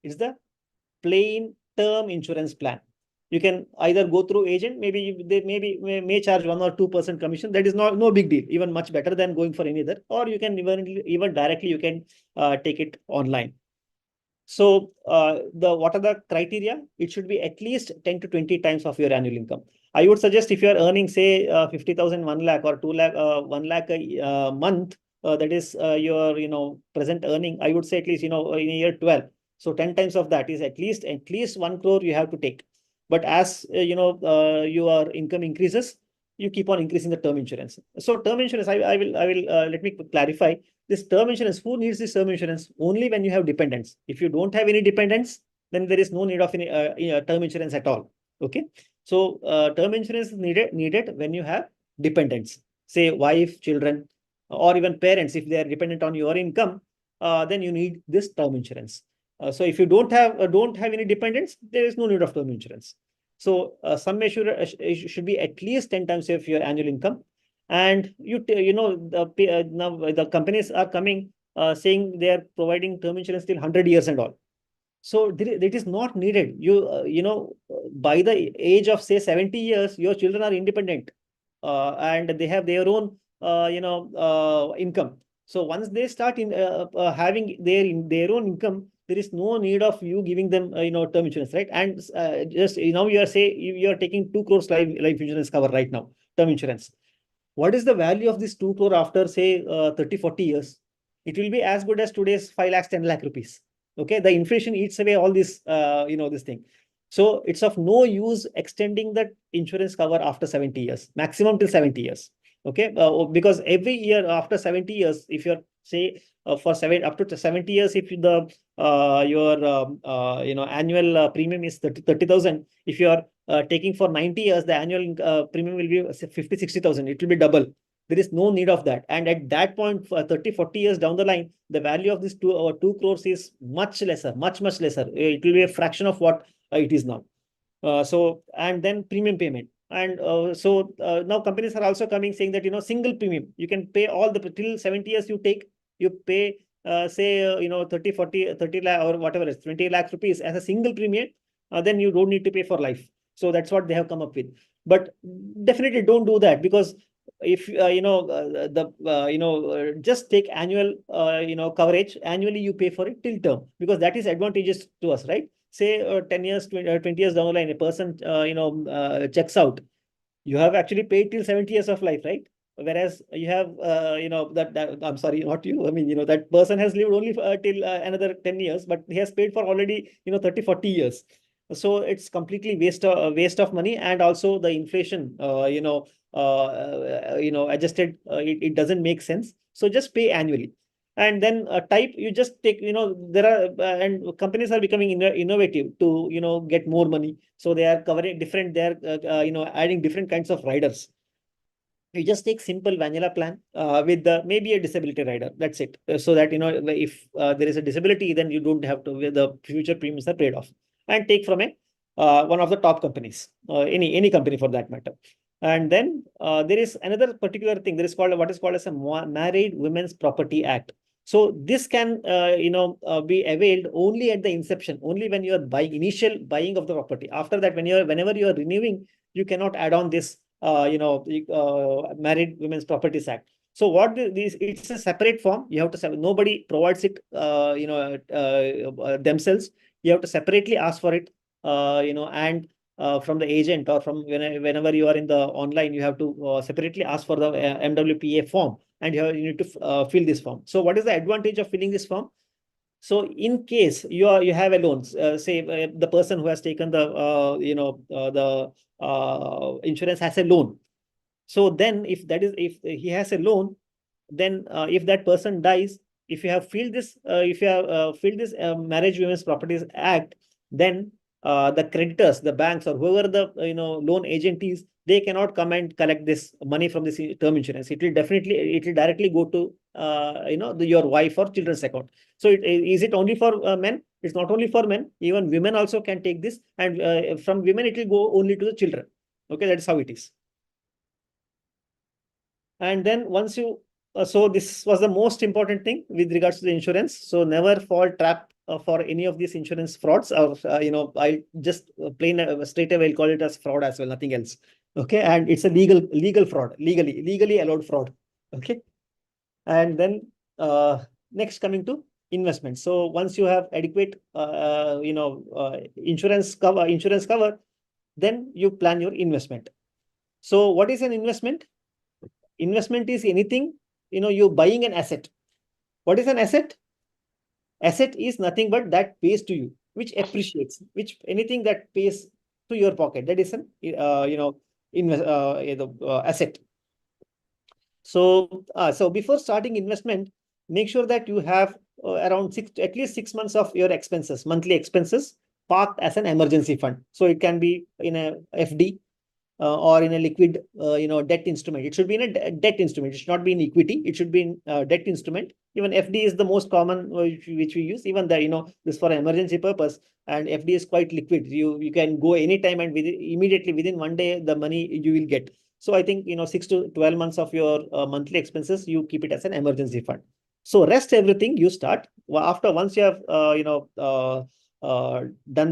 It's the plain term insurance plan. You can either go through agent, maybe they may charge 1 or 2% commission. That is no big deal, even much better than going for any other. Or you can even directly you can take it online. So what are the criteria? It should be at least 10 to 20 times of your annual income. I would suggest if you are earning, say, 50,000, 1 lakh or 2 lakh, 1 lakh a month, that is your, present earning, I would say at least, in year 12. So 10 times of that is at least 1 crore you have to take. But as, your income increases, you keep on increasing the term insurance. So term insurance, I will let me clarify. This term insurance, who needs this term insurance? Only when you have dependents. If you don't have any dependents, then there is no need of any term insurance at all. Okay. So term insurance is needed when you have dependents, say wife, children, or even parents. If they are dependent on your income, then you need this term insurance. So if you don't have any dependents, there is no need of term insurance. So sum assured should be at least 10 times of your annual income. And now the companies are coming saying they are providing term insurance till 100 years and all. So it is not needed. By the age of say 70 years, your children are independent and they have their own income. So once they start having their own income, there is no need of you giving them term insurance, right? And just now you are taking 2 crores life insurance cover right now, term insurance. What is the value of this 2 crore after say 30, 40 years? It will be as good as today's 5 lakhs, 10 lakh rupees. Okay, the inflation eats away all this, this thing. So it's of no use extending that insurance cover after 70 years, maximum till 70 years. Okay, because every year after 70 years, if your Say for up to 70 years, if the your annual premium is 30,000, if you are taking for 90 years, the annual premium will be 50-60,000. It will be double. There is no need of that. And at that point, for 30-40 years down the line, the value of this 2 crores is much lesser, much lesser. It will be a fraction of what it is now. And then premium payment. And now companies are also coming saying that, single premium, you can pay all the till 70 years you pay, say, 30, 40, 30 lakh or whatever is 20 lakh rupees as a single premium. Then you don't need to pay for life. So that's what they have come up with. But definitely don't do that, because if just take annual coverage. Annually you pay for it till term, because that is advantageous to us, right? Say 10 years, 20 years down the line, a person checks out. You have actually paid till 70 years of life, right? Whereas you have that I'm sorry, not you, I mean, that person has lived only till another 10 years, but he has paid for already 30-40 years. So it's completely waste of money. And also the inflation adjusted, it doesn't make sense. So just pay annually. And then type, you just take, there are and companies are becoming innovative to get more money. So they are covering different, they are adding different kinds of riders. You just take simple vanilla plan with maybe a disability rider. That's it. So that if there is a disability, then you don't have to, the future premiums are paid off. And take from a one of the top companies, any company for that matter. And then there is another particular thing. There is what is called as a Married Women's Property Act. So this can be availed only at the inception, only when you are initial buying of the property. After that, whenever you are renewing, you cannot add on this Married Women's Properties Act. So what this, it's a separate form. You have to nobody provides it themselves. You have to separately ask for it, and from the agent, or from whenever you are in the online, you have to separately ask for the MWPA form, and you need to fill this form. So what is the advantage of filling this form? So in case you have a loan, say the person who has taken the insurance has a loan. So then if he has a loan, then if that person dies, if you have filled this Marriage Women's Properties Act, then the creditors, the banks, or whoever the loan agent is, they cannot come and collect this money from this term insurance. It will directly go to your wife or children's account. So is it only for men? It's not only for men. Even women also can take this, and from women it will go only to the children. Okay, that's how it is. And then once you so this was the most important thing with regards to the insurance. So never fall trap for any of these insurance frauds, or I just straight away I'll call it as fraud as well, nothing else. Okay, and it's a legal fraud, legally allowed fraud. Okay, and then next, coming to investment. So once you have adequate insurance cover, then you plan your investment. So what is an investment? Investment is anything, you're buying an asset. What is an asset? Asset is nothing but that pays to you, which appreciates, anything that pays to your pocket. That is an asset. So before starting investment, make sure that you have around at least 6 months of your expenses, monthly expenses, parked as an emergency fund. So it can be in a FD. Or in a liquid, debt instrument. It should be in a debt instrument. It should not be in equity. It should be in debt instrument. Even FD is the most common which we use. Even this for an emergency purpose. And FD is quite liquid. You can go anytime, and immediately within 1 day the money you will get. So I think 6 to 12 months of your monthly expenses, you keep it as an emergency fund. So rest everything you start once you have done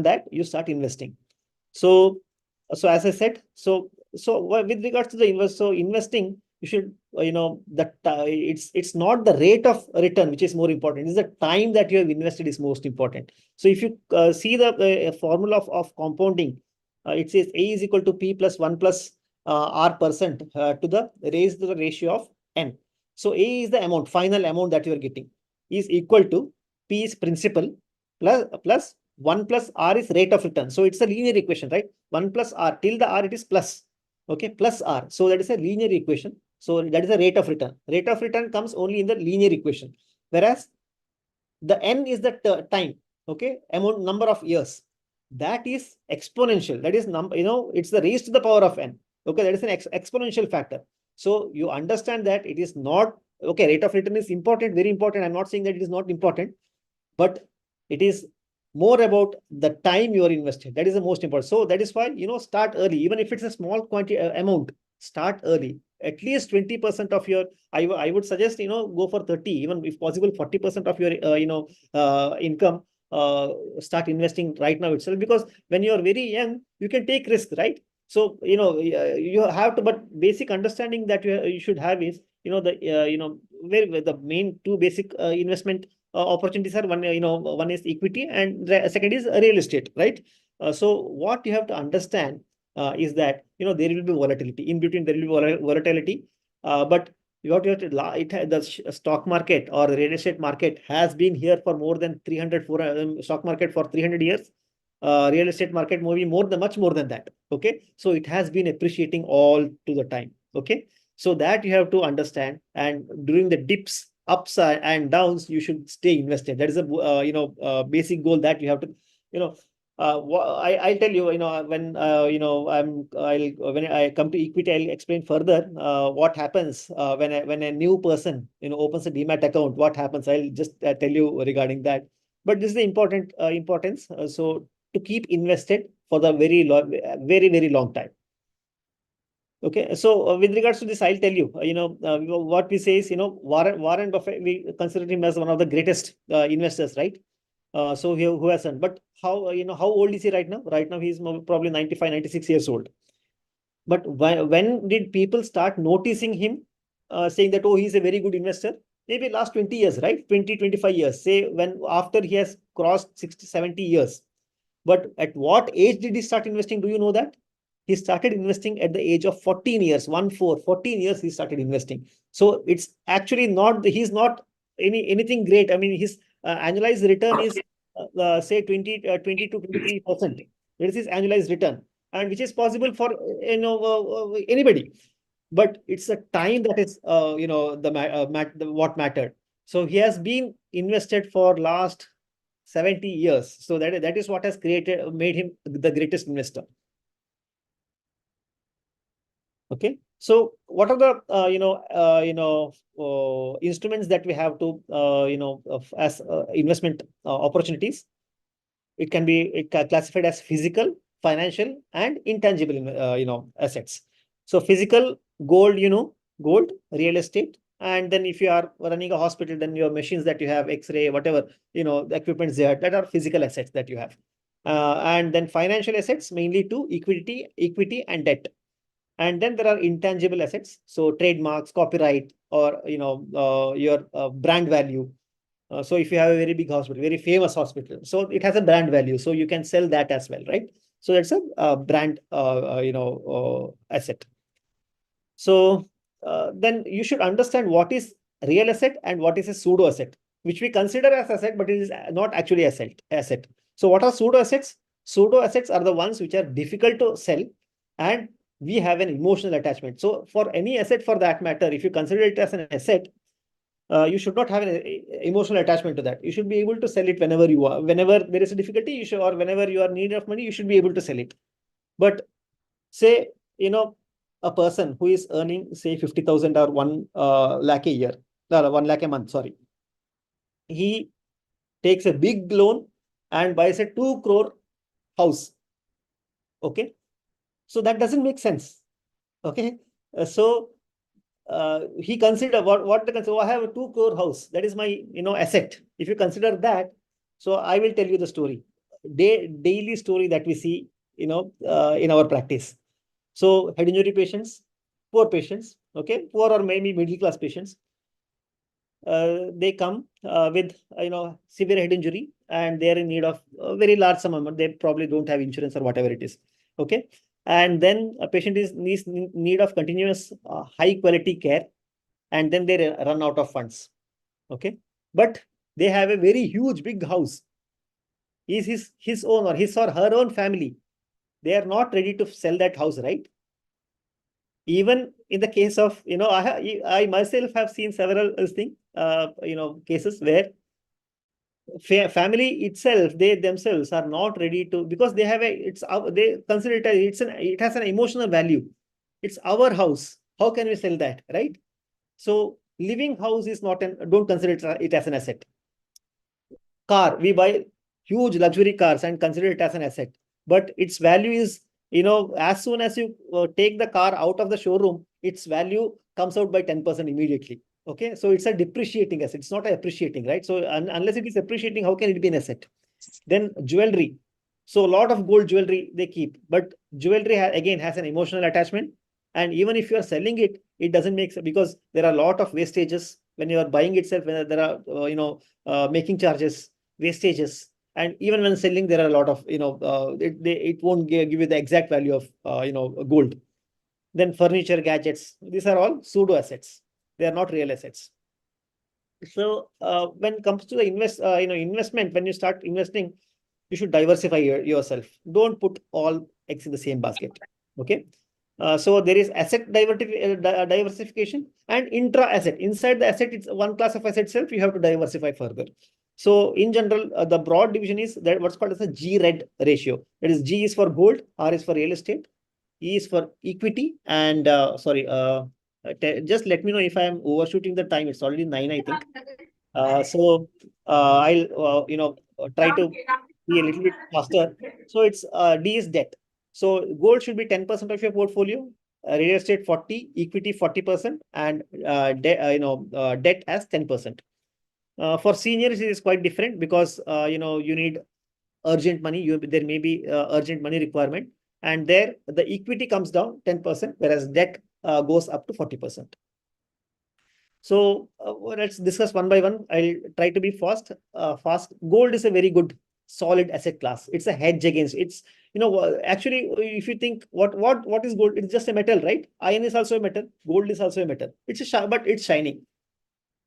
that, you start investing. So as I said, so with regards to the investing, you should, it's not the rate of return which is more important. It's the time that you have invested is most important. So if you see the formula of compounding, it says A is equal to P plus 1 plus R percent to the raise the ratio of N. So A is the amount, final amount that you are getting, is equal to P is principal plus 1 plus R is rate of return. So it's a linear equation, right? 1 plus R, till the R it is plus. Okay, plus R. So that is a linear equation. So that is the rate of return. Rate of return comes only in the linear equation, whereas the n is the time, okay, number of years. That is exponential. That is it's the raised to the power of n. Okay, that is an exponential factor. So you understand that it is not okay. Rate of return is important, very important. I'm not saying that it is not important, but it is more about the time you are invested. That is the most important. So that is why, start early, even if it's a small quantity amount, start early. At least 20% of your, I would suggest, go for 30, even if possible, 40% of your, income, start investing right now itself, because when you are very young, you can take risk, right? So, you have to, but basic understanding that you should have is, where the main two basic investment opportunities are one is equity and the second is real estate, right? So what you have to understand is that there will be volatility in between. There will be volatility, but you have to the stock market or the real estate market has been here for more than 300 stock market for 300 years. Real estate market maybe much more than that. Okay, so it has been appreciating all to the time. Okay, so that you have to understand, and during the dips, ups and downs, you should stay invested. That is a basic goal that you have to, I'll tell you, when when I come to equity, I'll explain further what happens when a new person opens a demat account. What happens? I'll just tell you regarding that. But this is the importance. So to keep invested for the very long time. Okay, so with regards to this, I'll tell you, what we say is, Warren Buffett, we consider him as one of the greatest investors, right? So who has done, but how, how old is he right now? Right now, he's probably 95, 96 years old. But when did people start noticing him, saying that, oh, he's a very good investor? Maybe last 20 years, right? 20, 25 years, say when after he has crossed 60, 70 years. But at what age did he start investing? Do you know that? He started investing at the age of 14 years, 14 years he started investing. So it's actually not, he's not anything great. I mean, his annualized return is say 20 to 23%. That is his annualized return, and which is possible for anybody. But it's a time that is what mattered. So he has been invested for last 70 years. So that is what has made him the greatest investor. Okay, so what are the instruments that we have to as investment opportunities? It can be classified as physical, financial, and intangible assets. So physical, gold, gold, real estate, and then if you are running a hospital, then your machines that you have, X-ray, whatever the equipments there, that are physical assets that you have. And then financial assets mainly to equity and debt. And then there are intangible assets, so trademarks, copyright, or your brand value. So if you have a very big hospital, very famous hospital, so it has a brand value, so you can sell that as well, right? So that's a brand asset. So then you should understand what is real asset and what is a pseudo asset, which we consider as asset, but it is not actually asset. So what are pseudo assets? Pseudo assets are the ones which are difficult to sell, and we have an emotional attachment. So for any asset, for that matter, if you consider it as an asset, you should not have an emotional attachment to that. You should be able to sell it whenever there is a difficulty, you should, or whenever you are in need of money, you should be able to sell it. But say, a person who is earning, say, 50,000 or 1 lakh a year, 1 lakh a month, sorry. He takes a big loan and buys a 2 crore house. Okay. So that doesn't make sense. Okay. So he considered what the consider. I have a 2 crore house. That is my asset. If you consider that, so I will tell you the story, daily story that we see in our practice. So head injury patients, poor patients, okay, poor or maybe middle class patients. They come with severe head injury, and they are in need of a very large sum amount. They probably don't have insurance or whatever it is. Okay. And then a patient is need of continuous high quality care, and then they run out of funds. Okay, but they have a very huge big house. Is his own or his or her own family, they are not ready to sell that house, right? even in the case of, I myself have seen several cases where family itself, they themselves are not ready to, because they have they consider it as it has an emotional value. It's our house. How can we sell that, right? So living house is not don't consider it as an asset. Car, we buy huge luxury cars and consider it as an asset, but its value is, as soon as you take the car out of the showroom, its value comes out by 10% immediately. Okay, so it's a depreciating asset. It's not appreciating, right? So unless it is appreciating, how can it be an asset? Then jewelry. So a lot of gold jewelry they keep, but jewelry again has an emotional attachment. And even if you are selling it, it doesn't make sense, because there are a lot of wastages when you are buying itself. When there are making charges, wastages, and even when selling, there are a lot of it won't give you the exact value of gold. Then furniture, gadgets, these are all pseudo assets. They are not real assets. So when it comes to the investment, when you start investing, you should diversify yourself. Don't put all eggs in the same basket. Okay. So there is asset diversification and intra asset. Inside the asset, it's one class of asset itself. You have to diversify further. So in general, the broad division is that what's called as a G-RED ratio. That is, G is for gold, R is for real estate, E is for equity, and just let me know if I am overshooting the time. It's already 9, I think. I'll try to be a little bit faster. So it's D is debt. So gold should be 10% of your portfolio, real estate 40, equity 40%, and debt as 10%. For seniors, it is quite different, because you need urgent money. There may be urgent money requirement, and there the equity comes down 10%, whereas debt goes up to 40%. So let's discuss one by one. I'll try to be fast. Gold is a very good solid asset class. It's a hedge against. It's actually, if you think what is gold? It's just a metal, right? Iron is also a metal. Gold is also a metal. But it's shining.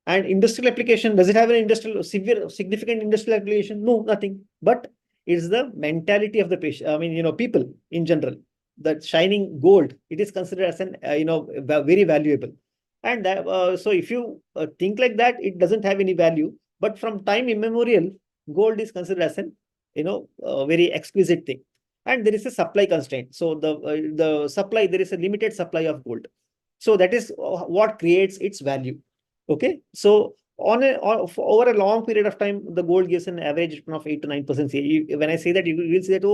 And industrial application, does it have an significant industrial application? No, nothing. But it's the mentality of the patient. I mean, people in general. That shining gold, it is considered as an very valuable. And so if you think like that, it doesn't have any value. But from time immemorial, gold is considered as an very exquisite thing. And there is a supply constraint. So the supply, there is a limited supply of gold. So that is what creates its value. Okay, so over a long period of time, the gold gives an average return of 8 to 9%. When I say that, you will say that,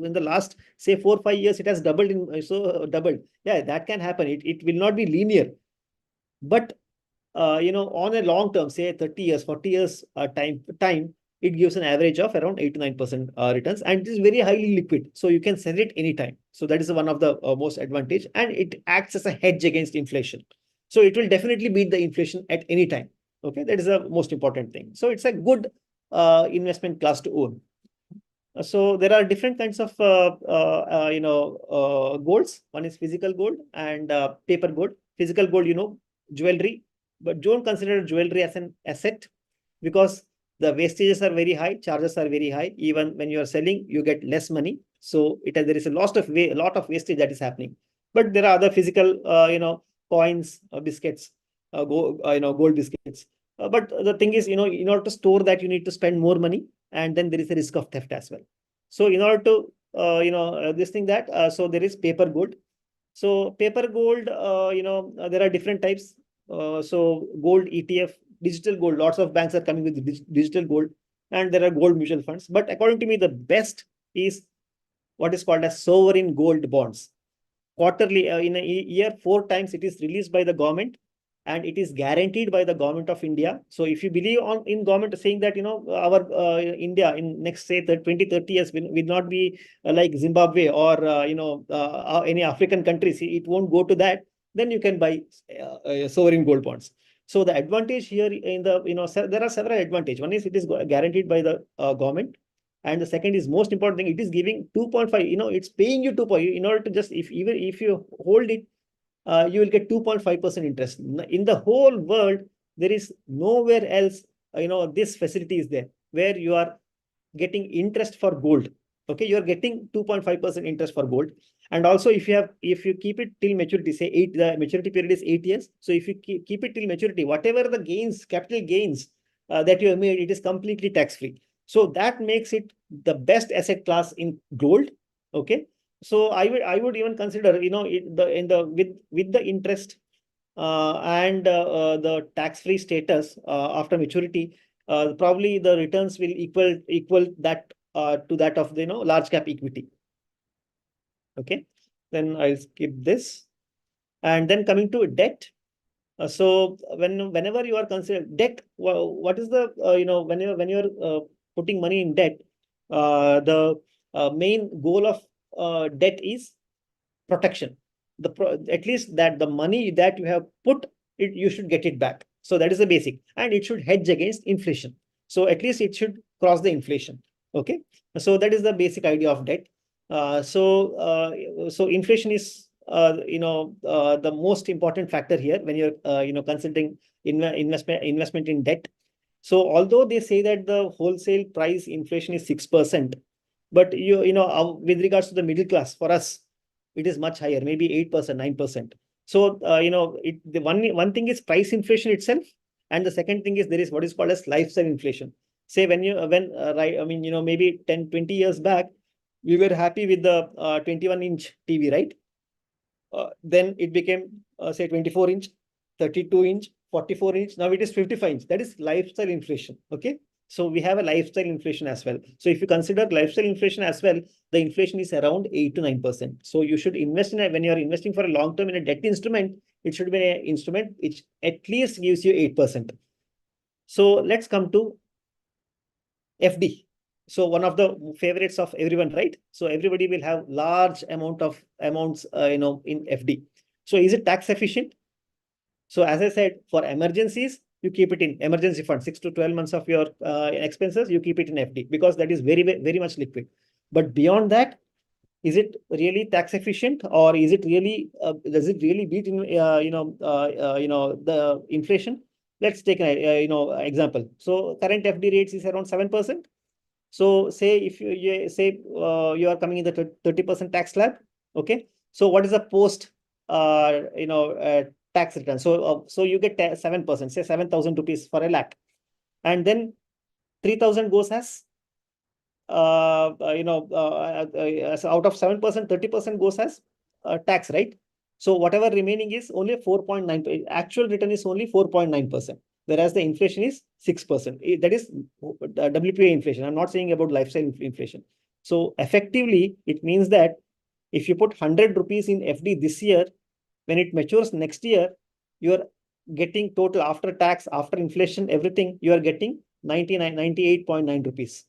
in the last, say, 4 or 5 years, it has doubled. Doubled. Yeah, that can happen. It will not be linear. But on a long term, say 30 years, 40 years time, it gives an average of around 8 to 9% returns, and it is very highly liquid. So you can sell it anytime. So that is one of the most advantage, and it acts as a hedge against inflation. So it will definitely beat the inflation at any time. Okay, that is the most important thing. So it's a good investment class to own. So there are different kinds of golds. One is physical gold and paper gold. Physical gold, jewelry, but don't consider jewelry as an asset, because the wastages are very high, charges are very high. Even when you are selling, you get less money. So there is a lot of wastage that is happening. But there are other physical, coins, biscuits, gold biscuits. But the thing is, in order to store that, you need to spend more money, and then there is a risk of theft as well. So in order to, so there is paper gold. So paper gold, there are different types. So gold ETF, digital gold, lots of banks are coming with digital gold, and there are gold mutual funds. But according to me, the best is what is called as sovereign gold bonds. Quarterly, in a year, 4 times it is released by the government, and it is guaranteed by the government of India. So if you believe in government saying that, our India in next, say, 20, 30 years will not be like Zimbabwe or, any African countries, it won't go to that, then you can buy sovereign gold bonds. So the advantage here there are several advantages. One is it is guaranteed by the government. And the second is most important thing, it is giving 2.5, it's paying you 2.5 in order to just, even if you hold it, you will get 2.5% interest. In the whole world, there is nowhere else, this facility is there where you are getting interest for gold. Okay, you're getting 2.5% interest for gold. And also if you keep it till maturity, say the maturity period is 8 years. So if you keep it till maturity, whatever the gains, capital gains that you have made, it is completely tax-free. So that makes it the best asset class in gold. Okay. So I would even consider, you know, with the interest and the tax-free status after maturity, probably the returns will equal that to that of the, you know, large cap equity. Okay, then I'll skip this. And then coming to debt. So whenever you are considering debt, what is the you know, when you're putting money in debt, the main goal of debt is protection. At least that the money that you have put it, you should get it back. So that is the basic, and it should hedge against inflation. So at least it should cross the inflation. Okay, so that is the basic idea of debt. So inflation is the most important factor here when you're considering investment in debt. So although they say that the wholesale price inflation is 6%, but with regards to the middle class, for us, it is much higher, maybe 8%, 9%. So the one thing is price inflation itself, and the second thing is there is what is called as lifestyle inflation. Say right, I mean, maybe 10, 20 years back, we were happy with the 21-inch TV, right? Then it became say 24-inch, 32-inch, 44-inch. Now it is 55-inch. That is lifestyle inflation. Okay. So we have a lifestyle inflation as well. So if you consider lifestyle inflation as well, the inflation is around 8 to 9%. So you should invest in when you are investing for a long term in a debt instrument, it should be an instrument which at least gives you 8%. So let's come to FD. So one of the favorites of everyone, right? So everybody will have large amounts in FD. So is it tax efficient? So as I said, for emergencies, you keep it in emergency fund, 6 to 12 months of your expenses, you keep it in FD because that is very, very much liquid. But beyond that, is it really tax efficient, or is it really does it really beat in the inflation? Let's take an example. So current FD rates is around 7%. So say if you say you are coming in the 30% tax slab, okay. So what is the post tax return? So you get 7%, say 7,000 rupees for a lakh, and then 3,000 goes as so out of 7%, 30% goes as tax, right? So whatever remaining is only 4.9. Actual return is only 4.9%, whereas the inflation is 6%. That is WPI inflation. I'm not saying about lifestyle inflation. So effectively, it means that if you put 100 rupees in FD this year, when it matures next year, you're getting total after tax, after inflation, everything, you are getting 98.9 rupees.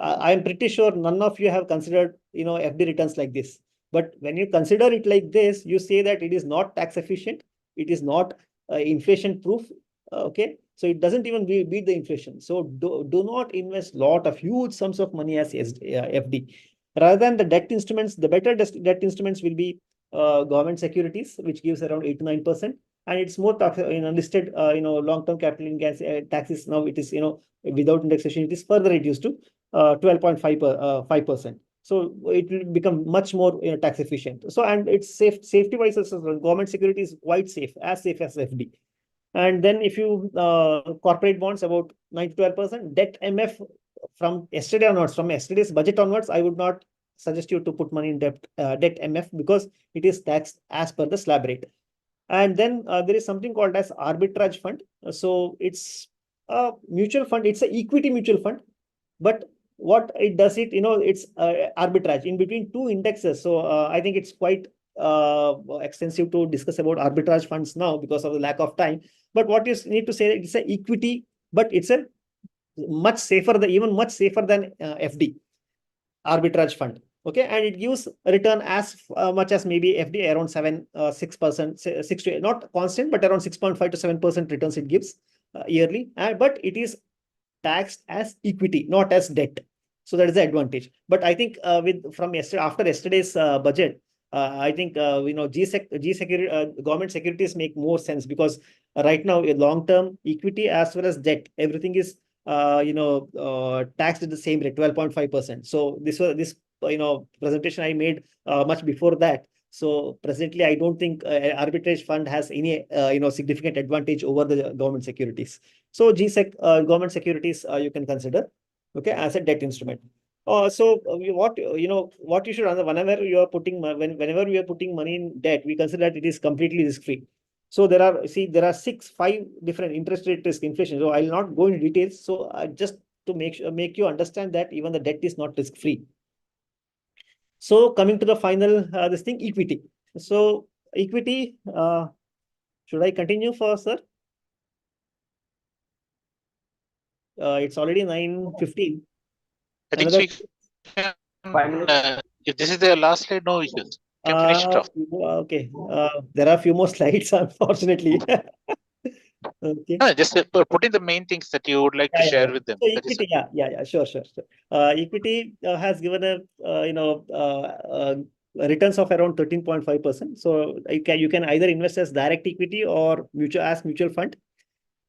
I'm pretty sure none of you have considered, FD returns like this. But when you consider it like this, you say that it is not tax efficient. It is not inflation proof. Okay. So it doesn't even beat the inflation. So do not invest huge sums of money as FD. Rather than the debt instruments, the better debt instruments will be government securities, which gives around 8 to 9%. And it's more listed, long-term capital gains taxes. Now it is, without indexation, it is further reduced to 12.5%. So it will become much more tax efficient. So, and it's safety wise, government security is quite safe as FD. And then if you corporate bonds about 9 to 12%, debt MF from yesterday onwards, from yesterday's budget onwards, I would not suggest you to put money in debt MF because it is taxed as per the slab rate. And then there is something called as arbitrage fund. So it's a mutual fund. It's an equity mutual fund, but what it does it's arbitrage in between two indexes. So I think it's quite extensive to discuss about arbitrage funds now because of the lack of time. But what you need to say, it's an equity, but it's a much safer than FD arbitrage fund. Okay, and it gives a return as much as maybe FD around 6%, 6 to not constant, but around 6.5 to 7% returns it gives yearly. But it is taxed as equity, not as debt. So that is the advantage. But I think after yesterday's budget, I think government securities make more sense because right now a long-term equity as well as debt, everything is taxed at the same rate, 12.5%. So this presentation I made much before that. So presently, I don't think arbitrage fund has any significant advantage over the government securities. So GSEC government securities you can consider, okay, as a debt instrument. What you should understand, whenever you are putting whenever we are putting money in debt, we consider that it is completely risk free. So there are 5 different interest rate risk, inflation. So I'll not go into details. So just to make you understand that even the debt is not risk free. So coming to the final this thing, equity. So equity, should I continue for sir? It's already 9:15. I think Another, we can, 5 minutes. if this is the last slide, no issues. You can finish it off. okay. There are a few more slides, unfortunately. Okay. No, just put in the main things that you would like to share with them. So That is equity, sure. Equity has given a returns of around 13.5%. So you can either invest as direct equity or mutual fund.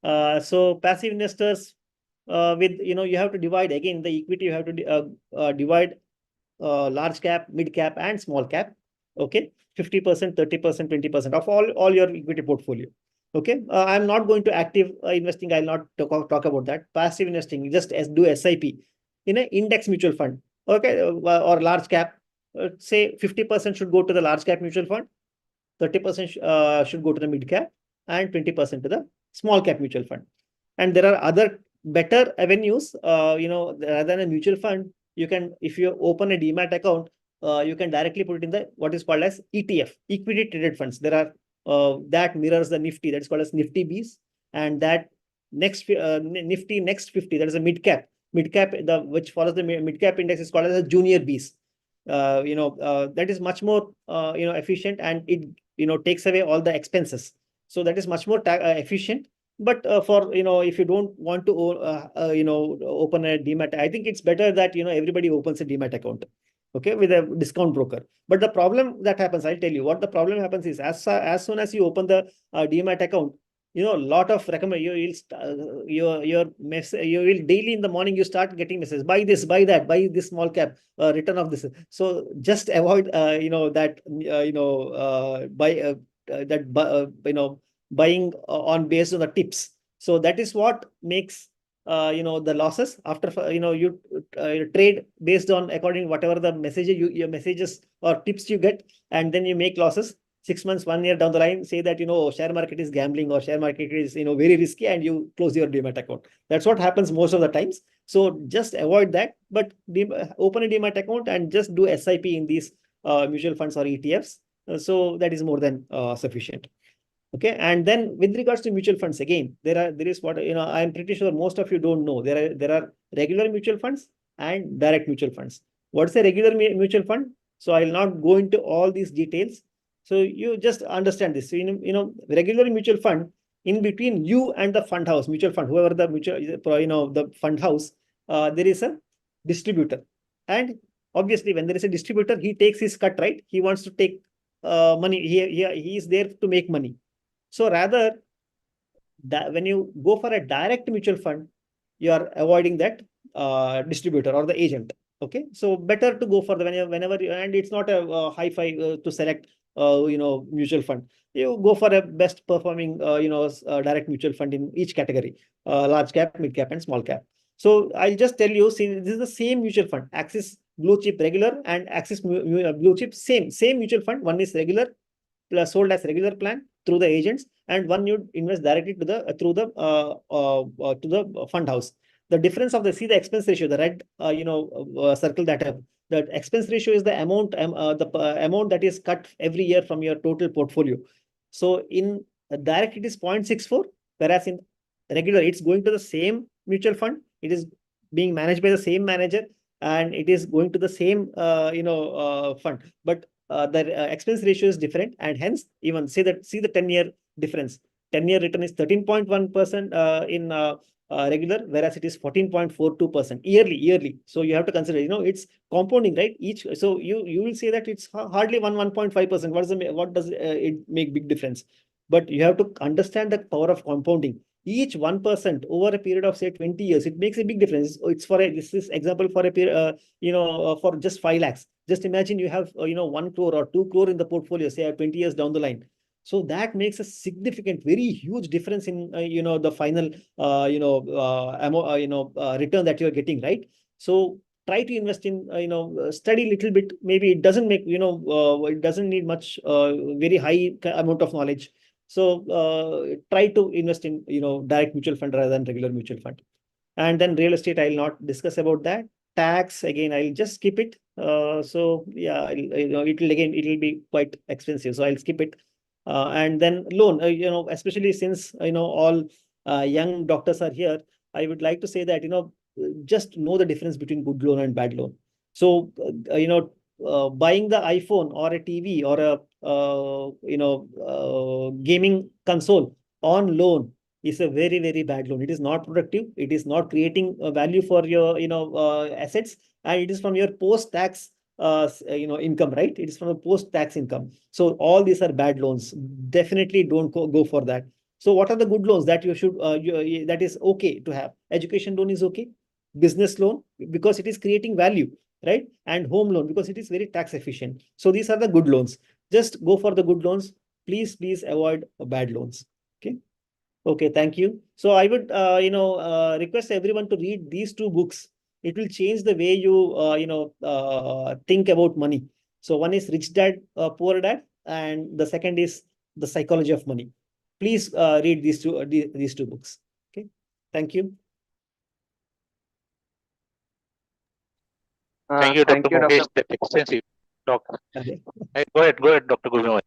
So passive investors with you have to divide again the equity. You have to divide large cap, mid cap, and small cap. Okay, 50%, 30%, 20% of all your equity portfolio. Okay, I'm not going to active investing. I'll not talk about that. Passive investing, just do SIP in an index mutual fund. Okay, or large cap. Say 50% should go to the large cap mutual fund, 30% should go to the mid cap, and 20% to the small cap mutual fund. And there are other better avenues. Rather than a mutual fund, you can, if you open a demat account, you can directly put it in the what is called as ETF, equity traded funds. There are that mirrors the Nifty, that is called as Nifty Bs, and that Nifty next 50, that is a mid cap. Mid cap, which follows the mid cap index, is called as a junior Bs. That is much more efficient, and it takes away all the expenses. So that is much more efficient. But for if you don't want to open a demat, I think it's better that everybody opens a demat account, okay, with a discount broker. But the problem that happens, I'll tell you what the problem happens is, as soon as you open the demat account, a lot of recommend you will daily in the morning you start getting messages, buy this, buy that, buy this small cap, return of this. So just avoid buying on based on the tips. So that is what makes the losses after you trade based on according whatever the your messages or tips you get, and then you make losses 6 months, 1 year down the line, say that share market is gambling or share market is very risky, and you close your demat account. That's what happens most of the times. So just avoid that, but open a demat account and just do SIP in these mutual funds or ETFs. So that is more than sufficient. Okay, and then with regards to mutual funds, again, there is what I'm pretty sure most of you don't know. There are regular mutual funds and direct mutual funds. What's a regular mutual fund? So I'll not go into all these details. So you just understand this. So, regular mutual fund, in between you and the fund house, mutual fund, whoever the mutual, the fund house, there is a distributor. And obviously, when there is a distributor, he takes his cut, right? He wants to take money. He is there to make money. So rather, that when you go for a direct mutual fund, you are avoiding that distributor or the agent. Okay, so better to go for the whenever and it's not a hi-fi to select mutual fund. You go for a best performing direct mutual fund in each category, large cap, mid cap, and small cap. So I'll just tell you, see, this is the same mutual fund, Axis Blue Chip Regular and Axis Blue Chip, same mutual fund. One is regular, sold as regular plan through the agents, and one you invest directly to the to the fund house. The difference of the expense ratio, the red circle that have, the expense ratio is the amount amount that is cut every year from your total portfolio. So in direct it is 0.64, whereas in regular it's going to the same mutual fund. It is being managed by the same manager, and it is going to the same fund, but the expense ratio is different, and hence even see the 10-year difference. 10-year return is 13.1% in regular, whereas it is 14.42% yearly. So you have to consider, it's compounding, right? So you will say that it's hardly 1.5%. What does it make big difference? But you have to understand the power of compounding. each 1% over a period of say 20 years, it makes a big difference. It's for this is example for a period, for just 5 lakhs. Just imagine you have 1 crore or 2 crore in the portfolio, say 20 years down the line. So that makes a significant, very huge difference in the final return that you're getting, right? So try to invest in study little bit. Maybe it doesn't make it doesn't need much very high amount of knowledge. So try to invest in direct mutual fund rather than regular mutual fund. And then real estate, I'll not discuss about that. Tax, again, I'll just skip it. So yeah, it'll be quite expensive, so I'll skip it. And then loan, especially since all young doctors are here, I would like to say that just know the difference between good loan and bad loan. So buying the iPhone or a TV or a gaming console on loan is a very, very bad loan. It is not productive. It is not creating value for your assets, and it is from your post-tax income, right? It is from a post-tax income. So all these are bad loans. Definitely don't go for that. So what are the good loans that you should that is okay to have? Education loan is okay. Business loan, because it is creating value, right? And home loan, because it is very tax efficient. So these are the good loans. Just go for the good loans. Please avoid bad loans. Okay. Okay, thank you. So I would request everyone to read these 2 books. It will change the way you think about money. So one is Rich Dad, Poor Dad, and the second is The Psychology of Money. Please read these two books. Okay, thank you. Thank you, Thank Dr. you, Mukesh. Dr. That's extensive talk. Okay. Go ahead, Dr. Govind.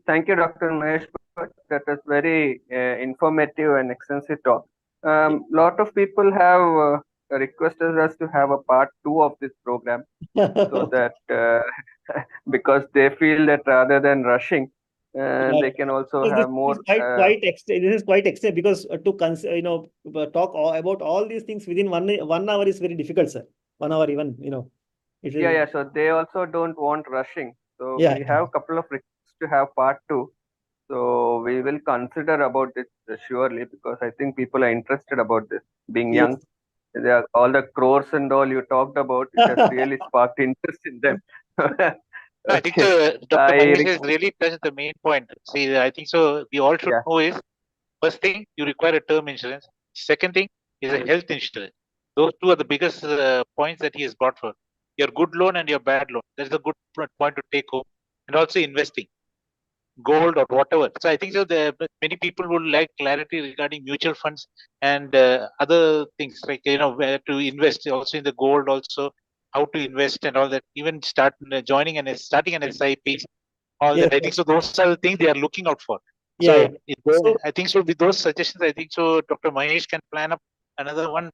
Thank you, Dr. Mahesh. That was very informative and extensive talk. Lot of people have requested us to have a part 2 of this program, so that because they feel that rather than rushing, they can also have more. This is quite extensive, because to talk about all these things within 1 hour is very difficult, sir. 1 hour even, it is. Yeah. So they also don't want rushing. So Yeah. we have a couple of requests to have part 2. So we will consider about it surely, because I think people are interested about this. Being Yes. young, all the crores and all you talked about, it has really sparked interest in them. I think Okay. Dr. Mahesh has really touched the main point. See, I think so. We all should Yeah. know is, first thing, you require a term insurance. Second thing is a health insurance. Those 2 are the biggest points that he has got for your good loan and your bad loan. That's a good point to take home. And also investing, gold or whatever. So I think so. Many people would like clarity regarding mutual funds and other things, like where to invest, also in the gold, also how to invest and all that. Even starting an SIP, all Yes, that. I think so. Those are the things they are looking out for. Yeah. So I think so. With those suggestions, I think so. Dr. Mahesh can plan up another one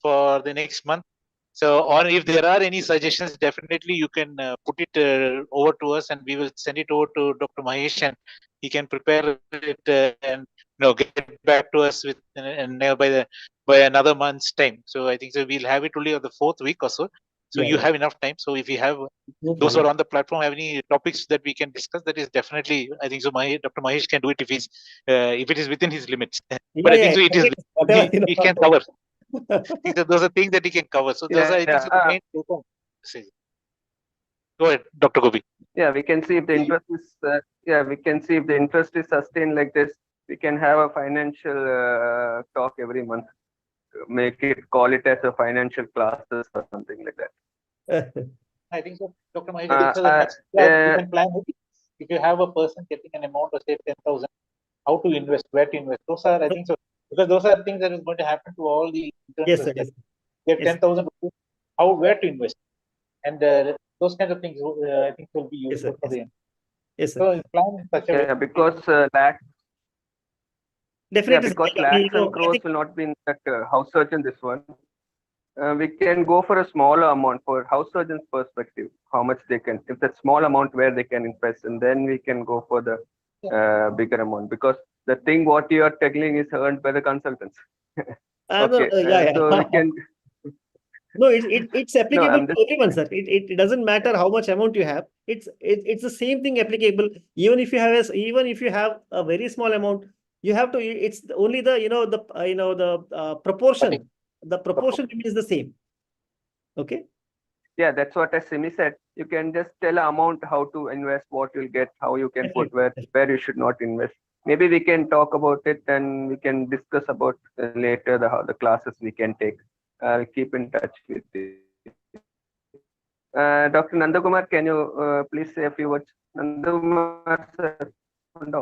for the next month. So, or if there are any suggestions, definitely you can put it over to us, and we will send it over to Dr. Mahesh, and he can prepare it and get back to us with by another month's time. So I think so we'll have it only on the 4th week or so. So you have enough time. So if you have those who are on the platform have any topics that we can discuss, that is definitely, I think so. Dr. Mahesh can do it if it is within his limits. But I think so it is he can cover. Those are things that he can cover. So those are, I think, so the main message. Go ahead, Dr. Gobi. Yeah, we can see if the interest is. We can see if the interest is sustained like this. We can have a financial talk every month. Call it as a financial classes or something like that. I think so, Dr. Mahesh. I think so. The next you can plan it. If you have a person getting an amount of say 10,000, how to invest, where to invest. Those are, I think so, because those are things that is going to happen to all the interns. Yes. Get 10,000 rupees, where to invest, and those kinds of things I think will be useful for them. Yes, sir. So plan in such a way. Because lakhs. Definitely. Because lakhs and crores will not be in that house surgeon. This one, we can go for a smaller amount for house surgeon's perspective. How much they can, if it's small amount where they can invest, and then we can go for the bigger amount, because the thing what you are telling is earned by the consultants. Okay. So we can. No, it's applicable to everyone, sir. It doesn't matter how much amount you have. It's the same thing applicable. Even if you have a very small amount, You have to, it's only the, the proportion, the proportion remains the same. Okay. Yeah, that's what Simi said. You can just tell amount, how to invest, what you'll get, how you can put, where you should not invest. Maybe we can talk about it and we can discuss about later how the classes we can take. I'll keep in touch with you. Dr. Nandakumar, can you please say a few words? Nandakumar sir, undo.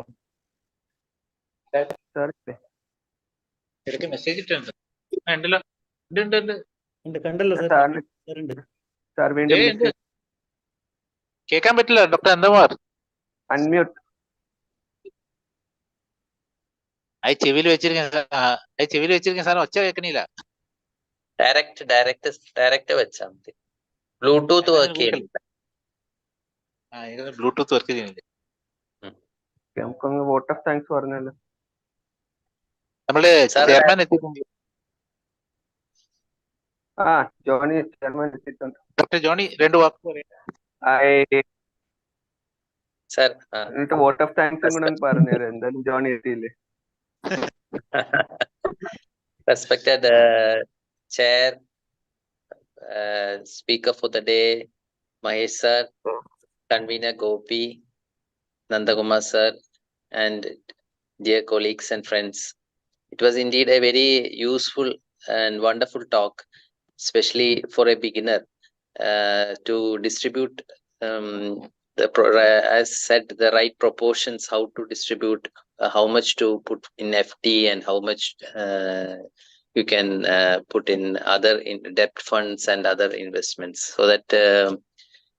Sir, ഇടയ്ക്ക് message ഇട്ടുണ്ട് ഉണ്ടല്ലോ കണ്ടല്ലോ sir. Sir വീണ്ടും കേൾക്കാൻ പറ്റില്ല doctor Nandakumar. Unmute. അത് ചെവിയിൽ വെച്ചിരിക്കുന്ന സാധനം ഒച്ച കേൾക്കണില്ല. ഡയറക്റ്റ് വെച്ചാൽ മതി. ബ്ലൂടൂത്ത് വർക്ക് ചെയ്യുന്നില്ല. ബ്ലൂടൂത്ത് വർക്ക് ചെയ്യുന്നില്ല. നമുക്കൊന്ന് വോട്ട് ഓഫ് താങ്ക്സ് പറഞ്ഞല്ലോ. നമ്മള് ചെയർമാൻ എത്തിയിട്ടുണ്ട്. ജോണി ചെയർമാൻ എത്തിയിട്ടുണ്ട്. ഡോക്ടർ ജോണി 2 വാക്ക് പറയാം. സർ എന്നിട്ട് വോട്ട് ഓഫ് താങ്ക്സ് കൂടെ പറഞ്ഞുതരാം. എന്തായാലും Johnny എത്തിയില്ലേ. Respected chair, speaker for the day, Mahesh sir, convener Gopi, Nandakumar sir, and dear colleagues and friends. It was indeed a very useful and wonderful talk, especially for a beginner, to distribute as said, the right proportions, how to distribute, how much to put in FD and how much you can put in other debt funds and other investments, so that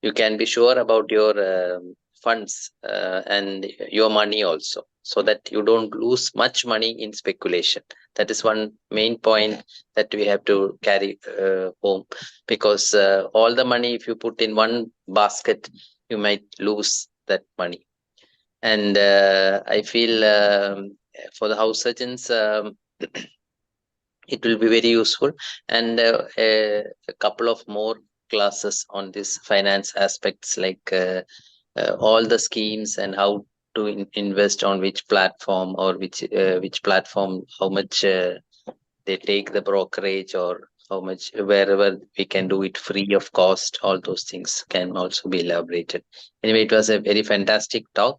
you can be sure about your funds and your money also, so that you don't lose much money in speculation. That is one main point that we have to carry home, because all the money, if you put in one basket, you might lose that money. And I feel for the house surgeons, it will be very useful, and a couple of more classes on this finance aspects, like all the schemes and how to invest on which platform, or which platform, how much they take the brokerage, or how much, wherever we can do it free of cost. All those things can also be elaborated. Anyway, it was a very fantastic talk,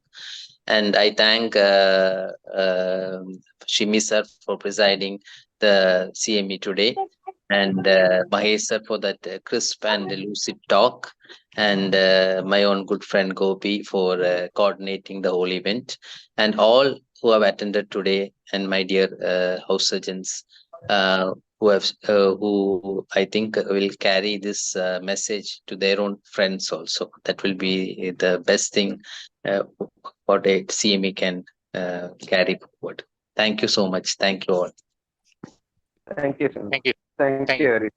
and I thank Shimi sir for presiding the CME today, and Mahesh sir for that crisp and lucid talk, and my own good friend Gopi for coordinating the whole event, and all who have attended today, and my dear house surgeons who I think will carry this message to their own friends also. That will be the best thing what a CME can carry forward. Thank you so much. Thank you all. Thank you. Thank you. Thank you.